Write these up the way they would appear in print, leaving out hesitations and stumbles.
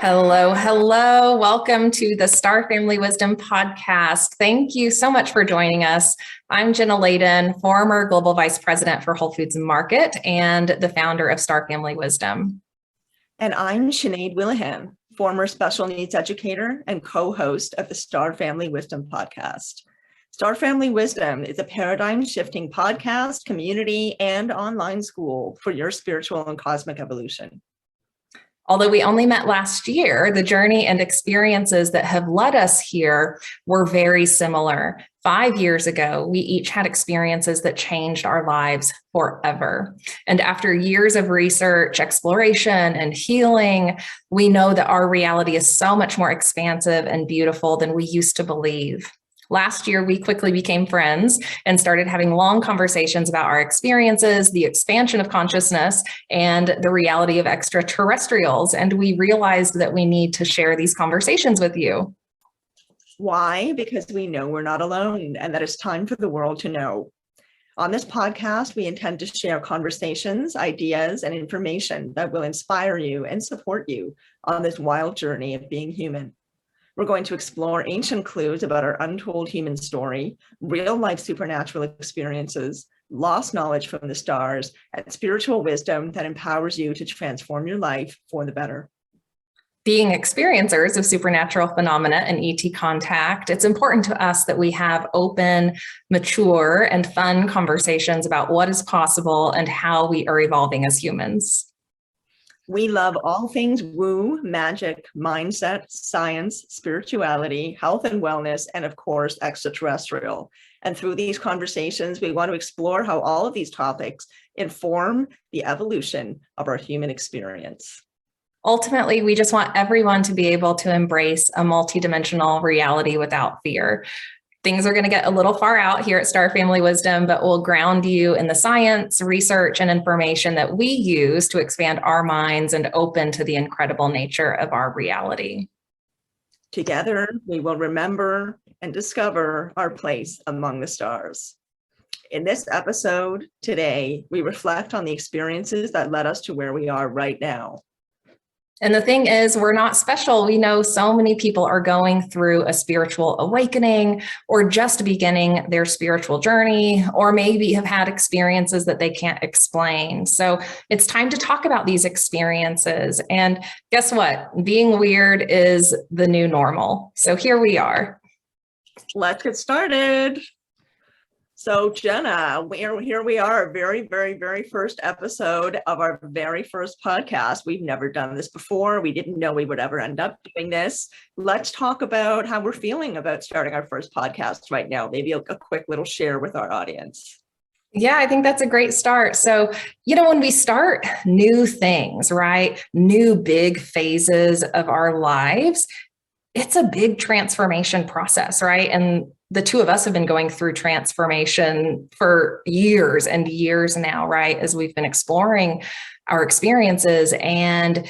Hello, hello. Welcome to the Star Family Wisdom podcast. Thank you so much for joining us. I'm Jenna Layden, former Global Vice President for Whole Foods and Market and the founder of Star Family Wisdom. And I'm Sinead Willihan, former special needs educator and co-host of the Star Family Wisdom podcast. Star Family Wisdom is a paradigm-shifting podcast, community, and online school for your spiritual and cosmic evolution. Although we only met last year, the journey and experiences that have led us here were very similar. 5 years ago, we each had experiences that changed our lives forever. And after years of research, exploration, and healing, we know that our reality is so much more expansive and beautiful than we used to believe. Last year, we quickly became friends and started having long conversations about our experiences, the expansion of consciousness, and the reality of extraterrestrials. And we realized that we need to share these conversations with you. Why? Because we know we're not alone and that it's time for the world to know. On this podcast, we intend to share conversations, ideas, and information that will inspire you and support you on this wild journey of being human. We're going to explore ancient clues about our untold human story, real-life supernatural experiences, lost knowledge from the stars, and spiritual wisdom that empowers you to transform your life for the better. Being experiencers of supernatural phenomena and ET contact, it's important to us that we have open, mature, and fun conversations about what is possible and how we are evolving as humans. We love all things woo, magic, mindset, science, spirituality, health and wellness, and of course, extraterrestrial. And through these conversations, we want to explore how all of these topics inform the evolution of our human experience. Ultimately, we just want everyone to be able to embrace a multidimensional reality without fear. Things are going to get a little far out here at Star Family Wisdom, but we'll ground you in the science, research, and information that we use to expand our minds and open to the incredible nature of our reality. Together, we will remember and discover our place among the stars. In this episode today, we reflect on the experiences that led us to where we are right now. And the thing is, we're not special. We know so many people are going through a spiritual awakening or just beginning their spiritual journey, or maybe have had experiences that they can't explain. So it's time to talk about these experiences. And guess what? Being weird is the new normal. So here we are. Let's get started. So Jenna, here we are, very first episode of our very first podcast. We've never done this before. We didn't know we would ever end up doing this. Let's talk about how we're feeling about starting our first podcast right now. Maybe a quick little share with our audience. Yeah, I think that's a great start. So, when we start new things, right? New big phases of our lives, it's a big transformation process, right? And the two of us have been going through transformation for years and years now, right? As we've been exploring our experiences. And,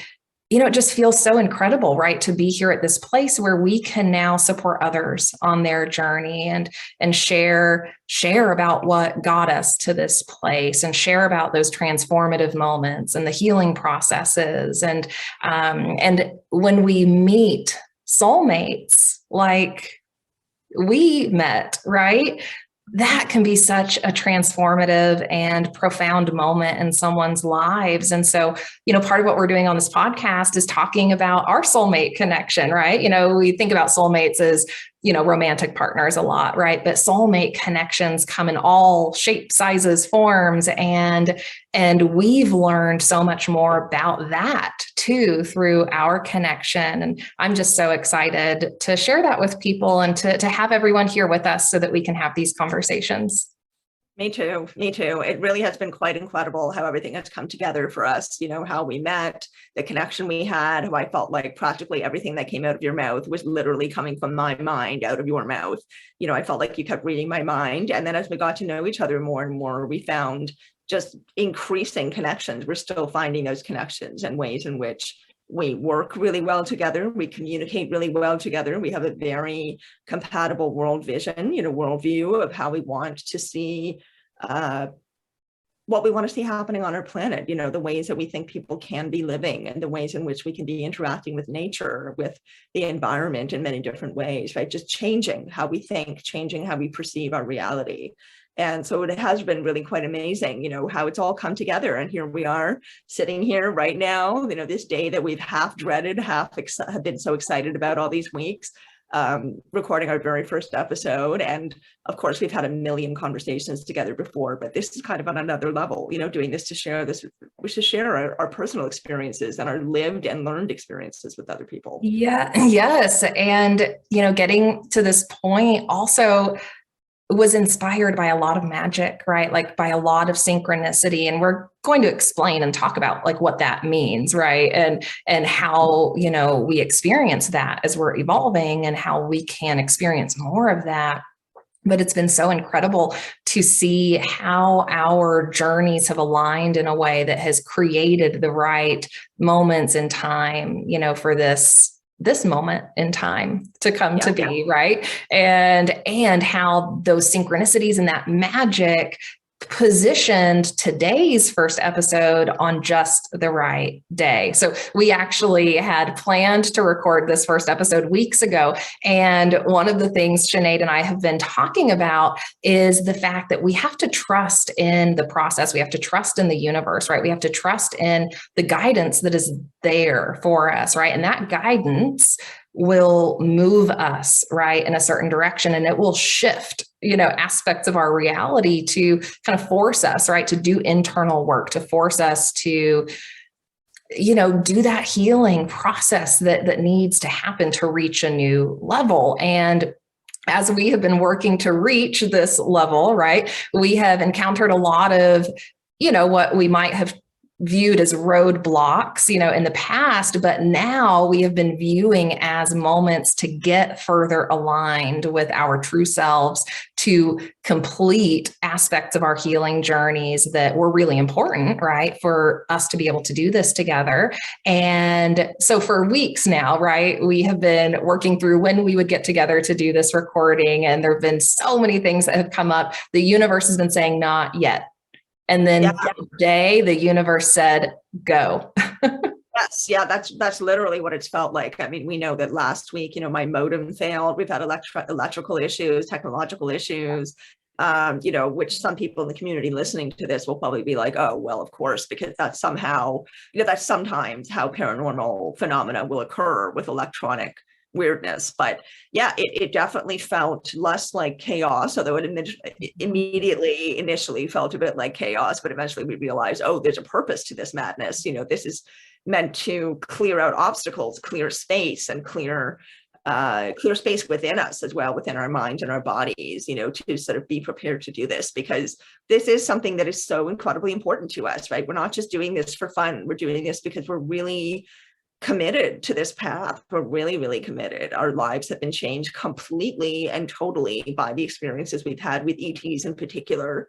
it just feels so incredible, right? To be here at this place where we can now support others on their journey and share about what got us to this place and share about those transformative moments and the healing processes. And when we meet soulmates, like we met, right? That can be such a transformative and profound moment in someone's lives. And so, part of what we're doing on this podcast is talking about our soulmate connection, right? We think about soulmates as, romantic partners a lot, right? But soulmate connections come in all shapes, sizes, forms. And we've learned so much more about that too through our connection. And I'm just so excited to share that with people and to have everyone here with us so that we can have these conversations. Me too. It really has been quite incredible how everything has come together for us, how we met, the connection we had, how I felt like practically everything that came out of your mouth was literally coming from my mind out of your mouth. I felt like you kept reading my mind. And then as we got to know each other more and more, we found just increasing connections. We're still finding those connections and ways in which we work really well together. We communicate really well together. We have a very compatible world vision, worldview of how we want to see what we want to see happening on our planet, the ways that we think people can be living and the ways in which we can be interacting with nature, with the environment in many different ways, right? Just changing how we think, changing how we perceive our reality. And so it has been really quite amazing, how it's all come together. And here we are sitting here right now, this day that we've half dreaded, have been so excited about all these weeks, recording our very first episode. And of course, we've had a million conversations together before, but this is kind of on another level, doing this to share this, we should share our personal experiences and our lived and learned experiences with other people. Yeah. Yes. And, getting to this point also was inspired by a lot of magic, right? Like by a lot of synchronicity. And we're going to explain and talk about like what that means, right? And how, we experience that as we're evolving and how we can experience more of that. But it's been so incredible to see how our journeys have aligned in a way that has created the right moments in time, for this moment in time to come to be, right? And how those synchronicities and that magic positioned today's first episode on just the right day. So we actually had planned to record this first episode weeks ago. And one of the things Sinead and I have been talking about is the fact that we have to trust in the process. We have to trust in the universe, right? We have to trust in the guidance that is there for us, right? And that guidance will move us right in a certain direction, and it will shift, aspects of our reality to kind of force us, right, to do internal work, to force us to, do that healing process that needs to happen to reach a new level. And as we have been working to reach this level, right, we have encountered a lot of, what we might have viewed as roadblocks, in the past, but now we have been viewing as moments to get further aligned with our true selves, to complete aspects of our healing journeys that were really important, right, for us to be able to do this together. And so for weeks now, right, we have been working through when we would get together to do this recording. And there have been so many things that have come up. The universe has been saying, not yet. And then that day, the universe said, go. Yes. Yeah. That's literally what it's felt like. I mean, we know that last week, my modem failed. We've had electrical issues, technological issues, which some people in the community listening to this will probably be like, oh, well, of course, because that's somehow, that's sometimes how paranormal phenomena will occur with electronic weirdness. But yeah, it definitely felt less like chaos, although it initially felt a bit like chaos, but eventually we realized, oh, there's a purpose to this madness. This is meant to clear out obstacles, clear space, and clear space within us as well, within our mind and our bodies, to sort of be prepared to do this, because this is something that is so incredibly important to us, right? We're not just doing this for fun. We're doing this because we're really committed to this path. We're really, really committed. Our lives have been changed completely and totally by the experiences we've had with ETs in particular.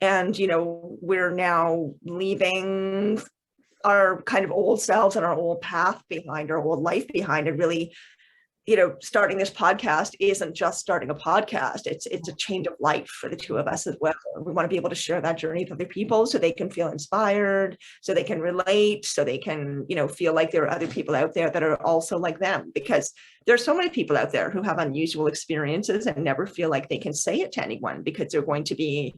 And, we're now leaving our kind of old selves and our old path behind, our old life behind, and really, starting this podcast isn't just starting a podcast. It's a change of life for the two of us as well. We want to be able to share that journey with other people so they can feel inspired, so they can relate, so they can, feel like there are other people out there that are also like them, because there are so many people out there who have unusual experiences and never feel like they can say it to anyone because they're going to be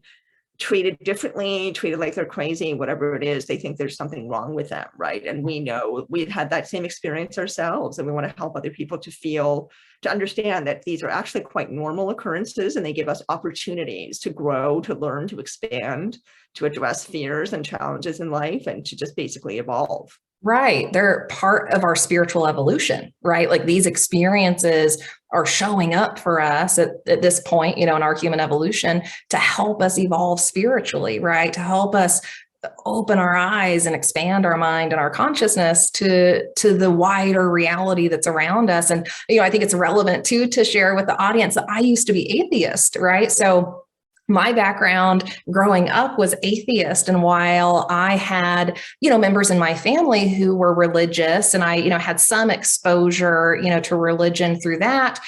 treated differently, treated like they're crazy, whatever it is. They think there's something wrong with them, right? And we know we've had that same experience ourselves, and we want to help other people to understand that these are actually quite normal occurrences, and they give us opportunities to grow, to learn, to expand, to address fears and challenges in life, and to just basically evolve. Right. They're part of our spiritual evolution, right? Like these experiences are showing up for us at this point, in our human evolution to help us evolve spiritually, right? To help us open our eyes and expand our mind and our consciousness to the wider reality that's around us. And, I think it's relevant too, to share with the audience that I used to be atheist, right? So my background growing up was atheist. And while I had, members in my family who were religious, and I, had some exposure, to religion through that,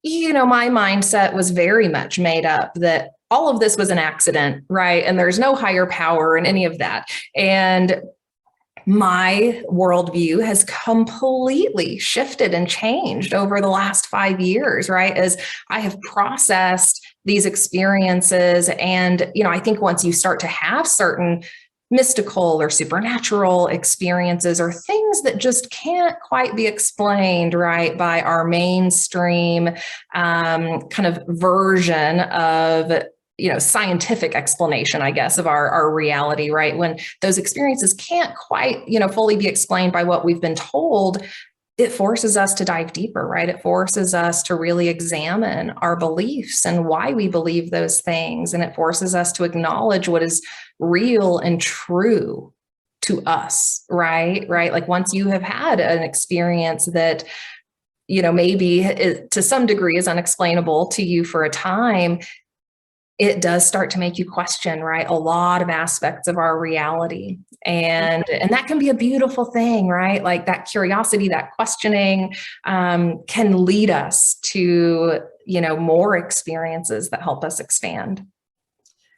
my mindset was very much made up that all of this was an accident, right? And there's no higher power and any of that. And my worldview has completely shifted and changed over the last 5 years, right? As I have processed these experiences. And, I think once you start to have certain mystical or supernatural experiences or things that just can't quite be explained, right, by our mainstream kind of version of scientific explanation, I guess, of our reality, right? When those experiences can't quite, fully be explained by what we've been told, it forces us to dive deeper, right? It forces us to really examine our beliefs and why we believe those things. And it forces us to acknowledge what is real and true to us, right? Right. Like once you have had an experience that, maybe to some degree is unexplainable to you for a time, it does start to make you question, right, a lot of aspects of our reality. And that can be a beautiful thing, right? Like that curiosity, that questioning can lead us to, more experiences that help us expand.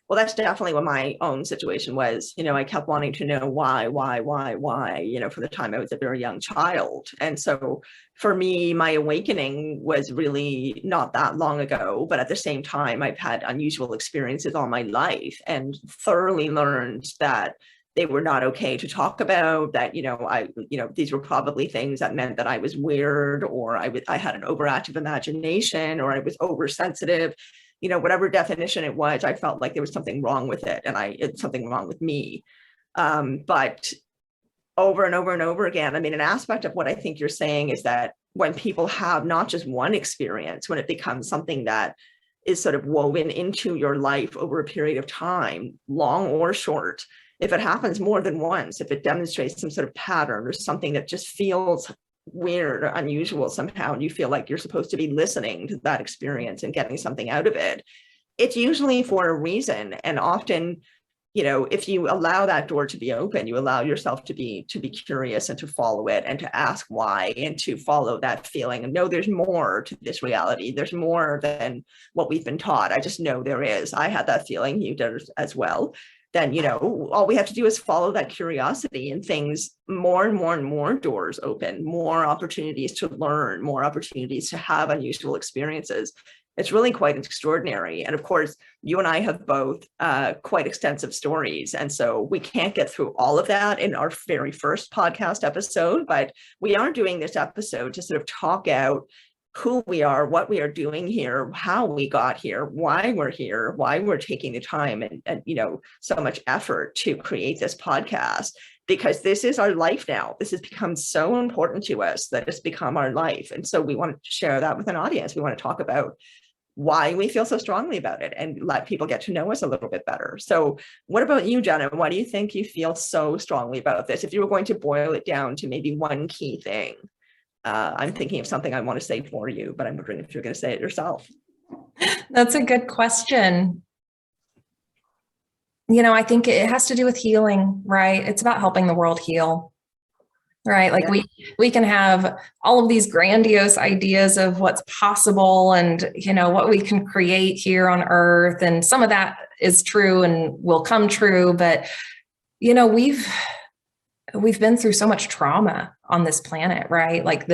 Well, that's definitely what my own situation was. I kept wanting to know why, from the time I was a very young child. And so for me, my awakening was really not that long ago, but at the same time, I've had unusual experiences all my life and thoroughly learned that they were not okay to talk about, that, these were probably things that meant that I was weird, or I had an overactive imagination, or I was oversensitive. Whatever definition it was, I felt like there was something wrong with it, and it's something wrong with me. But over and over and over again, an aspect of what I think you're saying is that when people have not just one experience, when it becomes something that is sort of woven into your life over a period of time, long or short, if it happens more than once, if it demonstrates some sort of pattern or something that just feels weird or unusual somehow, and you feel like you're supposed to be listening to that experience and getting something out of it, it's usually for a reason. And often, if you allow that door to be open, you allow yourself to be curious and to follow it and to ask why and to follow that feeling and know there's more to this reality. There's more than what we've been taught. I just know there is. I had that feeling, you did as well. Then, all we have to do is follow that curiosity, and things, more and more and more doors open, more opportunities to learn, more opportunities to have unusual experiences. It's really quite extraordinary. And of course, you and I have both quite extensive stories. And so we can't get through all of that in our very first podcast episode, but we are doing this episode to sort of talk out who we are, what we are doing here, how we got here, why we're taking the time and so much effort to create this podcast, because this is our life now. This has become so important to us that it's become our life. And so we want to share that with an audience. We want to talk about why we feel so strongly about it and let people get to know us a little bit better. So what about you, Jenna? Why do you think you feel so strongly about this? If you were going to boil it down to maybe one key thing. I'm thinking of something I want to say for you, but I'm wondering if you're going to say it yourself. That's a good question. I think it has to do with healing, right? It's about helping the world heal, right? Like we can have all of these grandiose ideas of what's possible and, what we can create here on Earth. And some of that is true and will come true. But, we've been through so much trauma on this planet, right? Like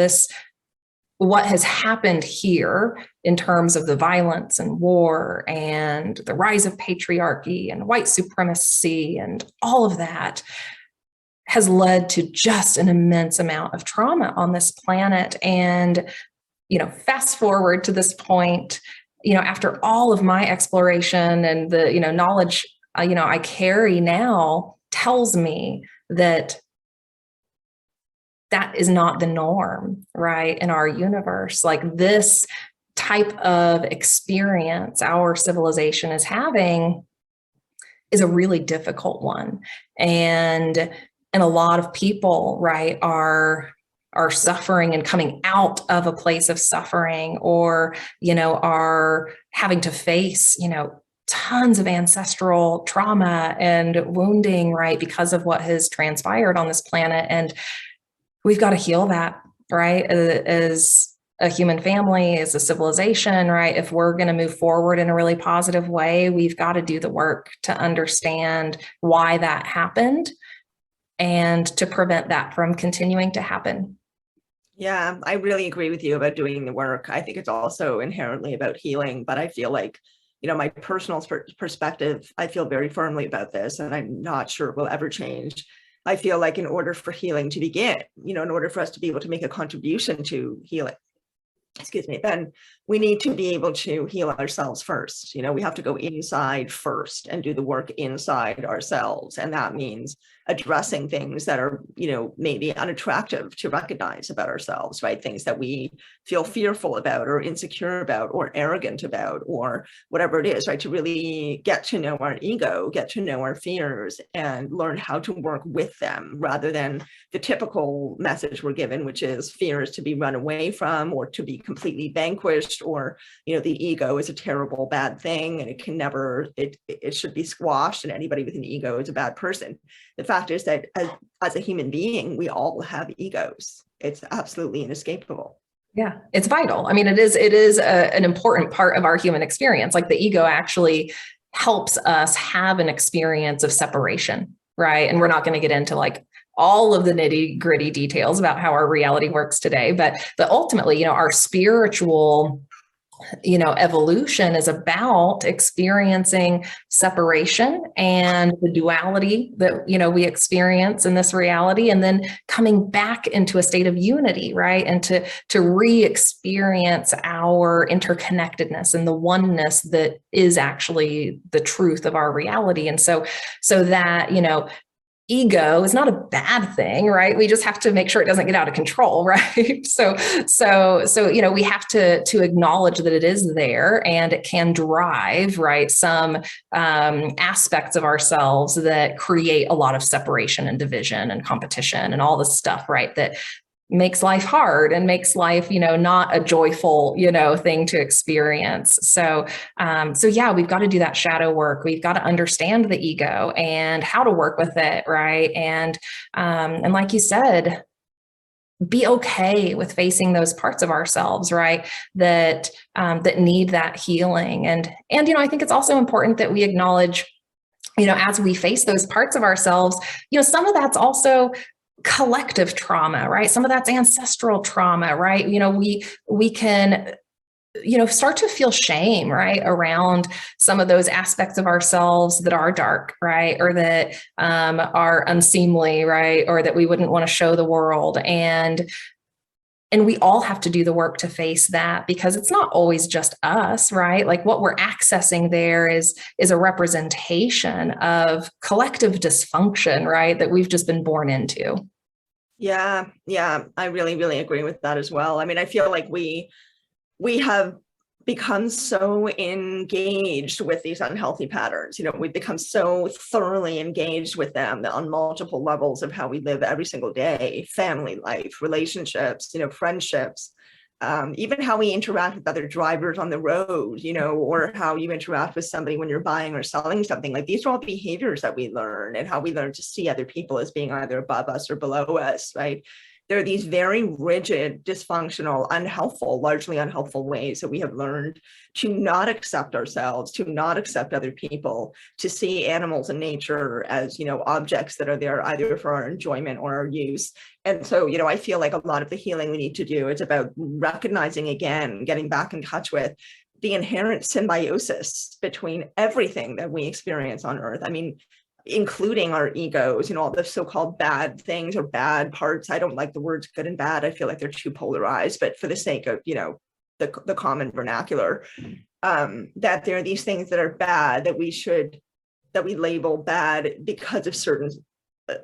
what has happened here in terms of the violence and war and the rise of patriarchy and white supremacy and all of that has led to just an immense amount of trauma on this planet. And, fast forward to this point, after all of my exploration and the, knowledge, I carry now tells me that is not the norm, right, in our universe. Like this type of experience our civilization is having is a really difficult one. And a lot of people, right, are suffering and coming out of a place of suffering, or, are having to face, tons of ancestral trauma and wounding, right, because of what has transpired on this planet. And we've got to heal that, right? As a human family, as a civilization, right? If we're going to move forward in a really positive way, we've got to do the work to understand why that happened and to prevent that from continuing to happen. Yeah, I really agree with you about doing the work. I think it's also inherently about healing, but I feel like, my personal perspective, I feel very firmly about this, and I'm not sure it will ever change. I feel like in order for healing to begin, in order for us to be able to make a contribution to healing, then we need to be able to heal ourselves first. We have to go inside first and do the work inside ourselves. And that means addressing things that are, maybe unattractive to recognize about ourselves, right? Things that we feel fearful about or insecure about or arrogant about or whatever it is, right? To really get to know our ego, get to know our fears and learn how to work with them rather than the typical message we're given, which is fear is to be run away from or to be completely vanquished, or the ego is a terrible bad thing and it can never, it should be squashed, and anybody with an ego is a bad person. The fact is that as a human being, we all have egos. It's absolutely inescapable. Yeah, it's vital. I mean, it is an important part of our human experience. Like the ego actually helps us have an experience of separation, right? And we're not going to get into like all of the nitty gritty details about how our reality works today, but ultimately, our spiritual evolution is about experiencing separation and the duality that, we experience in this reality, and then coming back into a state of unity, right? And to re-experience our interconnectedness and the oneness that is actually the truth of our reality. And so that, ego is not a bad thing, right? We just have to make sure it doesn't get out of control, right? So, we have to acknowledge that it is there and it can drive, right, some aspects of ourselves that create a lot of separation and division and competition and all this stuff, right? That makes life hard and makes life, not a joyful, thing to experience. So yeah, we've got to do that shadow work. We've got to understand the ego and how to work with it, right? And like you said, be okay with facing those parts of ourselves, right? That need that healing. And I think it's also important that we acknowledge, as we face those parts of ourselves, some of that's also collective trauma, right? Some of that's ancestral trauma, right? We can, start to feel shame, right, around some of those aspects of ourselves that are dark, right? Or that are unseemly, right? Or that we wouldn't want to show the world. And we all have to do the work to face that, because it's not always just us, right? Like what we're accessing there is a representation of collective dysfunction, right? That we've just been born into. Yeah. I really, really agree with that as well. I mean, I feel like we have become so engaged with these unhealthy patterns. We've become so thoroughly engaged with them on multiple levels of how we live every single day: family life, relationships, friendships, even how we interact with other drivers on the road, or how you interact with somebody when you're buying or selling something. Like, these are all behaviors that we learn, and how we learn to see other people as being either above us or below us, right? There are these very rigid, dysfunctional, largely unhelpful ways that we have learned to not accept ourselves, to not accept other people, to see animals and nature as, objects that are there either for our enjoyment or our use. And so, I feel like a lot of the healing we need to do is about recognizing again, getting back in touch with the inherent symbiosis between everything that we experience on Earth. I mean, including our egos, all the so-called bad things or bad parts. I don't like the words good and bad. I feel like they're too polarized, but for the sake of, the common vernacular, that there are these things that are bad that we label bad because of certain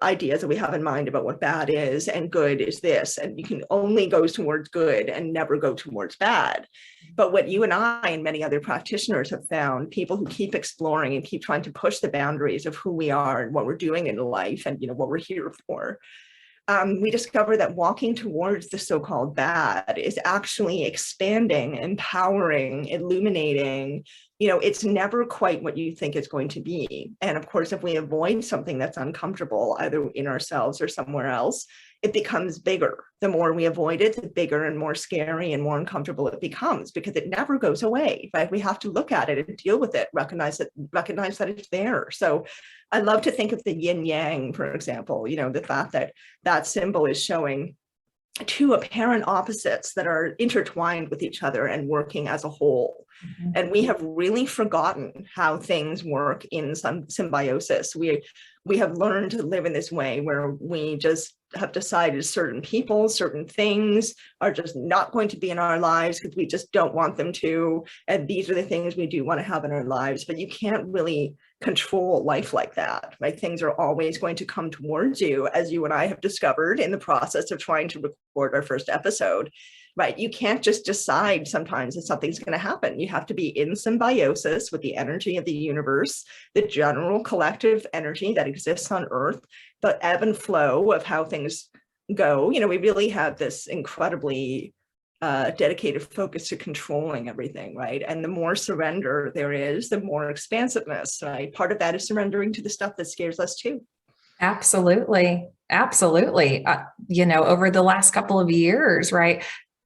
ideas that we have in mind about what bad is, and good is this, and you can only go towards good and never go towards bad. But what you and I and many other practitioners have found, people who keep exploring and keep trying to push the boundaries of who we are and what we're doing in life and what we're here for, we discover that walking towards the so-called bad is actually expanding, empowering, illuminating. It's never quite what you think it's going to be. And of course, if we avoid something that's uncomfortable, either in ourselves or somewhere else, it becomes bigger. The more we avoid it, the bigger and more scary and more uncomfortable it becomes, because it never goes away, right? We have to look at it and deal with it, recognize that it's there. So I love to think of the yin yang, for example, the fact that that symbol is showing two apparent opposites that are intertwined with each other and working as a whole. Mm-hmm. And we have really forgotten how things work in some symbiosis. We have learned to live in this way where we just have decided certain people, certain things are just not going to be in our lives because we just don't want them to. And these are the things we do want to have in our lives. But you can't really control life like that, right? Things are always going to come towards you, as you and I have discovered in the process of trying to record our first episode, right? You can't just decide sometimes that something's going to happen. You have to be in symbiosis with the energy of the universe, the general collective energy that exists on Earth, the ebb and flow of how things go. We really have this incredibly dedicated focus to controlling everything, right? And the more surrender there is, the more expansiveness, right? Part of that is surrendering to the stuff that scares us too. Absolutely. Absolutely. Over the last couple of years, right,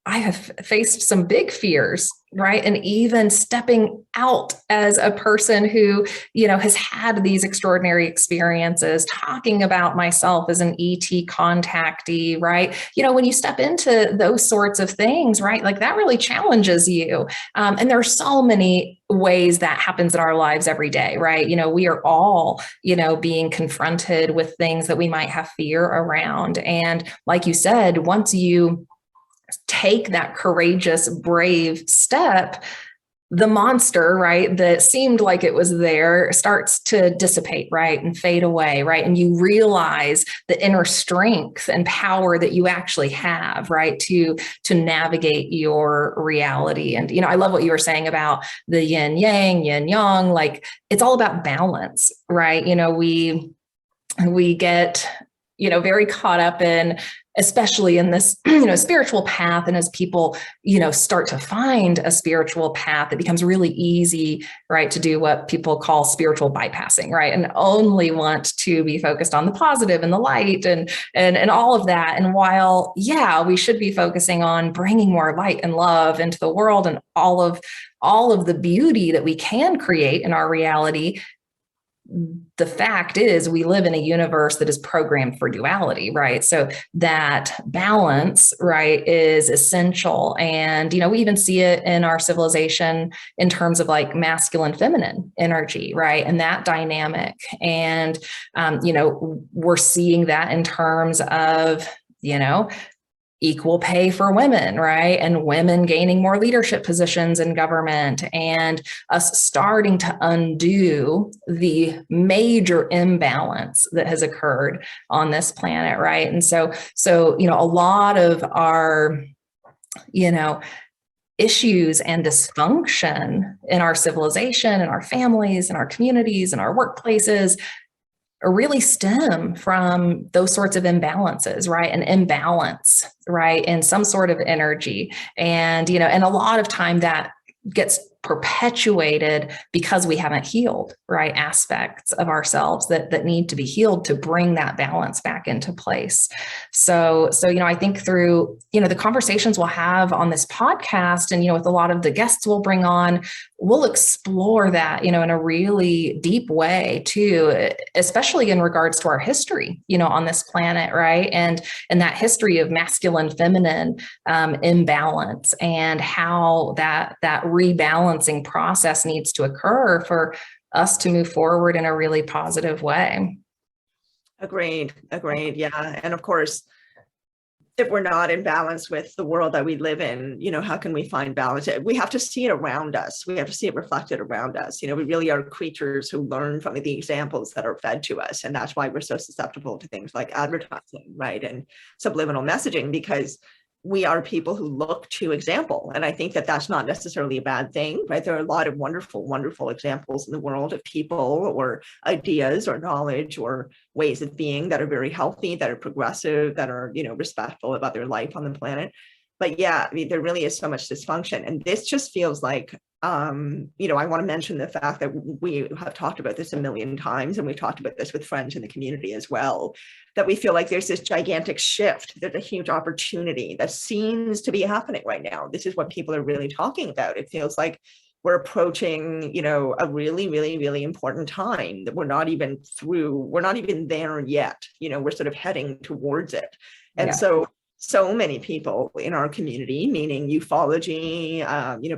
I have faced some big fears, right? And even stepping out as a person who, has had these extraordinary experiences, talking about myself as an ET contactee, right? When you step into those sorts of things, right? Like that really challenges you. And there are so many ways that happens in our lives every day, right? We are all, being confronted with things that we might have fear around. And like you said, once you take that courageous, brave step, the monster, right, that seemed like it was there starts to dissipate, right, and fade away, right? And you realize the inner strength and power that you actually have, right, to navigate your reality. And, I love what you were saying about the yin yang, like it's all about balance, right? We get, very caught up in, especially in this, spiritual path. And as people, start to find a spiritual path, it becomes really easy, right, to do what people call spiritual bypassing, right? And only want to be focused on the positive and the light and all of that. And while, we should be focusing on bringing more light and love into the world and all of the beauty that we can create in our reality, the fact is we live in a universe that is programmed for duality, right? So that balance, right, is essential. And, we even see it in our civilization in terms of like masculine, feminine energy, right? And that dynamic. And, we're seeing that in terms of, equal pay for women, right? And women gaining more leadership positions in government, and us starting to undo the major imbalance that has occurred on this planet, right? And so, a lot of our, issues and dysfunction in our civilization, in our families, in our communities, in our workplaces, really stem from those sorts of imbalances, right? An imbalance, right? In some sort of energy. And, and a lot of time that gets perpetuated because we haven't healed, right, aspects of ourselves that need to be healed to bring that balance back into place. So, I think through, the conversations we'll have on this podcast and, with a lot of the guests we'll bring on, we'll explore that, in a really deep way too, especially in regards to our history, on this planet, right? And that history of masculine, feminine imbalance, and how that rebalancing process needs to occur for us to move forward in a really positive way. Agreed. Yeah. And of course, if we're not in balance with the world that we live in, how can we find balance? We have to see it around us. We have to see it reflected around us. We really are creatures who learn from the examples that are fed to us. And that's why we're so susceptible to things like advertising, right? And subliminal messaging, because we are people who look to example. And I think that that's not necessarily a bad thing, right? There are a lot of wonderful, wonderful examples in the world of people or ideas or knowledge or ways of being that are very healthy, that are progressive, that are, respectful about their life on the planet. But yeah, I mean, there really is so much dysfunction. And this just feels like, I want to mention the fact that we have talked about this a million times, and we've talked about this with friends in the community as well, that we feel like there's this gigantic shift. There's a huge opportunity that seems to be happening right now. This is what people are really talking about. It feels like we're approaching, a really, really, really important time that we're not even there yet. We're sort of heading towards it. And so many people in our community, meaning ufology,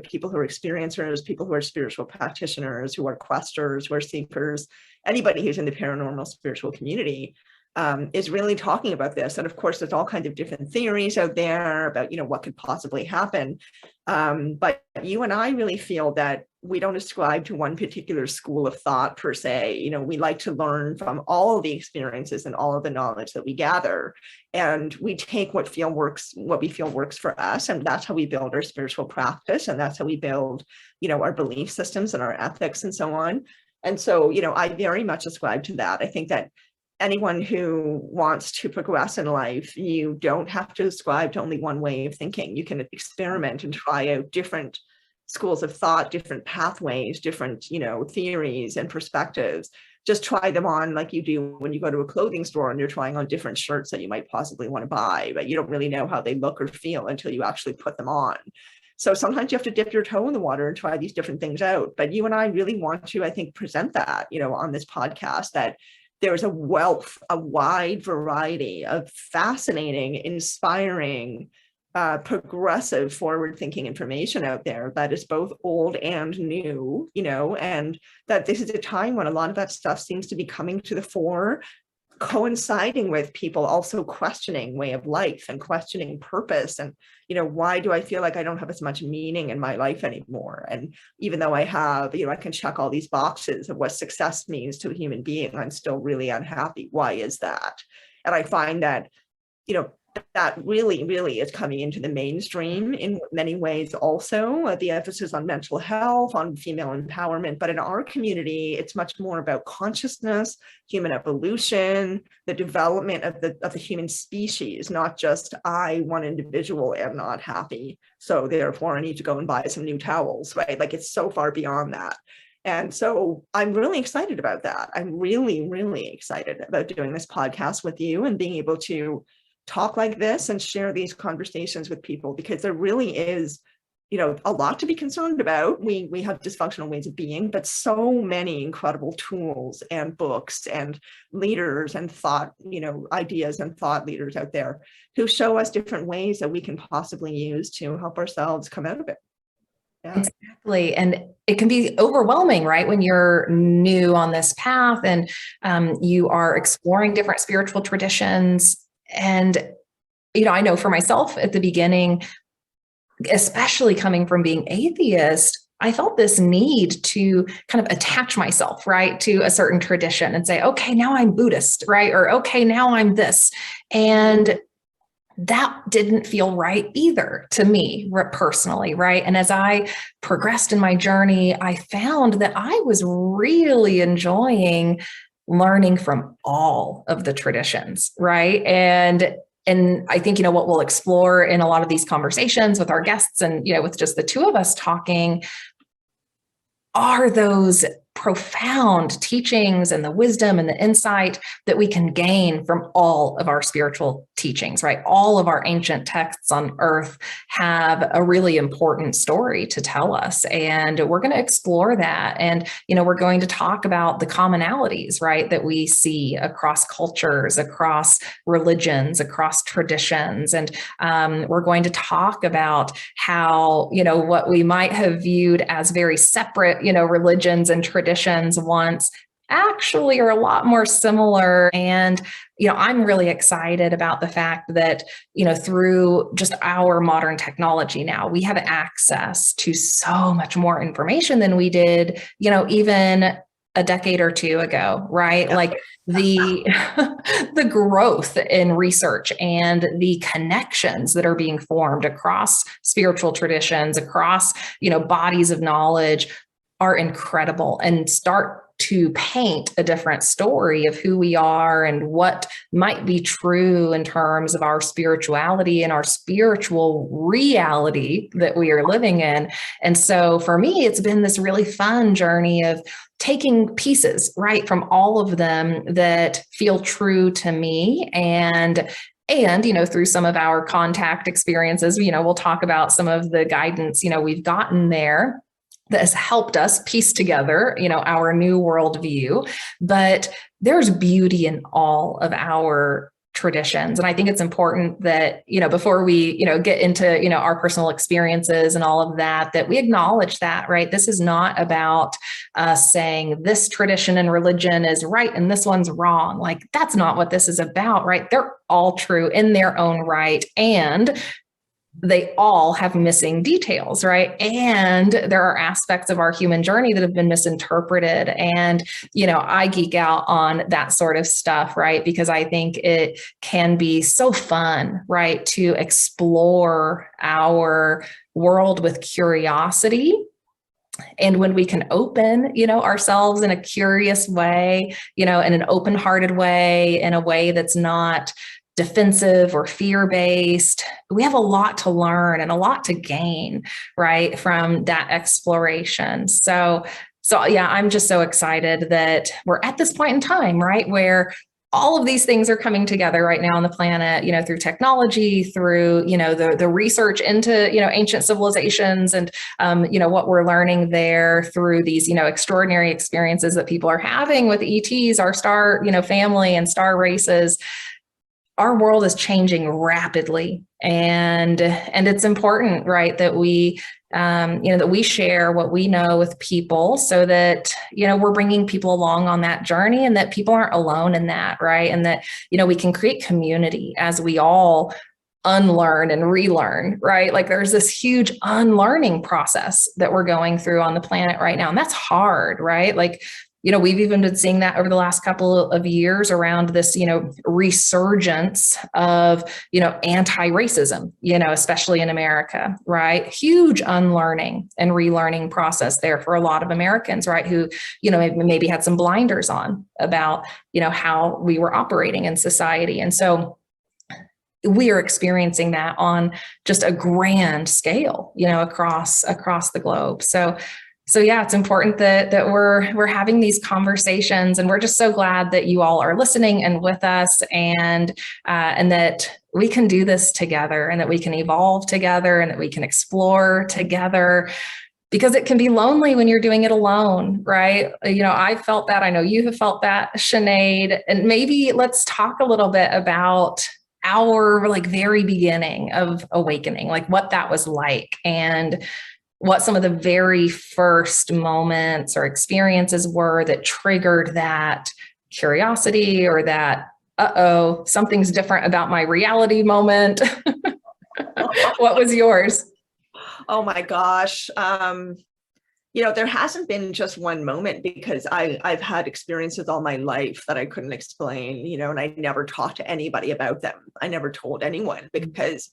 people who are experiencers, people who are spiritual practitioners, who are questers, who are seekers, anybody who's in the paranormal spiritual community, is really talking about this. And of course, there's all kinds of different theories out there about, what could possibly happen. But you and I really feel that we don't ascribe to one particular school of thought per se. We like to learn from all of the experiences and all of the knowledge that we gather. And we take what we feel works for us. And that's how we build our spiritual practice. And that's how we build, our belief systems and our ethics and so on. And so, I very much ascribe to that. I think that anyone who wants to progress in life, you don't have to ascribe to only one way of thinking. You can experiment and try out different schools of thought, different pathways, different, theories and perspectives. Just try them on like you do when you go to a clothing store and you're trying on different shirts that you might possibly want to buy, but you don't really know how they look or feel until you actually put them on. So sometimes you have to dip your toe in the water and try these different things out. But you and I really want to, I think, present that, on this podcast, that there's a wide variety of fascinating, inspiring, progressive, forward-thinking information out there that is both old and new, and that this is a time when a lot of that stuff seems to be coming to the fore, coinciding with people also questioning way of life and questioning purpose. And, why do I feel like I don't have as much meaning in my life anymore? And even though I have, I can check all these boxes of what success means to a human being, I'm still really unhappy. Why is that? And I find that, that really, really is coming into the mainstream in many ways also, the emphasis on mental health, on female empowerment. But in our community, it's much more about consciousness, human evolution, the development of the human species, not just one individual am not happy, so therefore I need to go and buy some new towels, right? Like, it's so far beyond that. And so I'm really excited about that. I'm really, really excited about doing this podcast with you and being able to talk like this and share these conversations with people, because there really is, a lot to be concerned about. We have dysfunctional ways of being, but so many incredible tools and books and leaders and thought, ideas and thought leaders out there who show us different ways that we can possibly use to help ourselves come out of it. Yeah. Exactly. And it can be overwhelming, right? When you're new on this path and you are exploring different spiritual traditions. And, I know for myself at the beginning, especially coming from being atheist, I felt this need to kind of attach myself, right, to a certain tradition and say, okay, now I'm Buddhist, right? Or, okay, now I'm this. And that didn't feel right either to me personally, right? And as I progressed in my journey, I found that I was really enjoying learning from all of the traditions, right? And I think, what we'll explore in a lot of these conversations with our guests and, with just the two of us talking, are those profound teachings and the wisdom and the insight that we can gain from all of our spiritual teachings, right? All of our ancient texts on earth have a really important story to tell us. And we're going to explore that. And, we're going to talk about the commonalities, right, that we see across cultures, across religions, across traditions. And we're going to talk about how, what we might have viewed as very separate, religions and traditions once actually are a lot more similar. And, I'm really excited about the fact that, through just our modern technology now, we have access to so much more information than we did, even a decade or two ago, right? Like the growth in research and the connections that are being formed across spiritual traditions, across, bodies of knowledge, are incredible and start to paint a different story of who we are and what might be true in terms of our spirituality and our spiritual reality that we are living in. And so for me, it's been this really fun journey of taking pieces, right, from all of them that feel true to me. And, through some of our contact experiences, we'll talk about some of the guidance, we've gotten there that has helped us piece together, our new worldview. But there's beauty in all of our traditions. And I think it's important that, before we, get into, our personal experiences and all of that, that we acknowledge that, right? This is not about saying this tradition and religion is right and this one's wrong. Like, that's not what this is about, right? They're all true in their own right. And they all have missing details, right? And there are aspects of our human journey that have been misinterpreted. And, I geek out on that sort of stuff, right? Because I think it can be so fun, right? To explore our world with curiosity. And when we can open, ourselves in a curious way, in an open-hearted way, in a way that's not defensive or fear-based, we have a lot to learn and a lot to gain, right, from that exploration. So yeah, I'm just so excited that we're at this point in time, right, where all of these things are coming together right now on the planet, through technology, through, the research into, ancient civilizations and, what we're learning there through these, extraordinary experiences that people are having with ETs, our star, family and star races. Our world is changing rapidly, and it's important, right, that we, that we share what we know with people, so that, we're bringing people along on that journey, and that people aren't alone in that, right, and that, we can create community as we all unlearn and relearn, right? Like, there's this huge unlearning process that we're going through on the planet right now, and that's hard, right? Like, we've even been seeing that over the last couple of years around this, resurgence of, anti-racism, especially in America, right? Huge unlearning and relearning process there for a lot of Americans, right? Who, maybe had some blinders on about, how we were operating in society. And so we are experiencing that on just a grand scale, across the globe. So yeah, it's important that we're having these conversations, and we're just so glad that you all are listening and with us, and that we can do this together, and that we can evolve together, and that we can explore together, because it can be lonely when you're doing it alone, right? I felt that. I know you have felt that, Sinead. And maybe let's talk a little bit about our very beginning of awakening, like what that was like, and what some of the very first moments or experiences were that triggered that curiosity, or that, something's different about my reality moment. What was yours? Oh my gosh. There hasn't been just one moment, because I've had experiences all my life that I couldn't explain, and I never talked to anybody about them. I never told anyone, because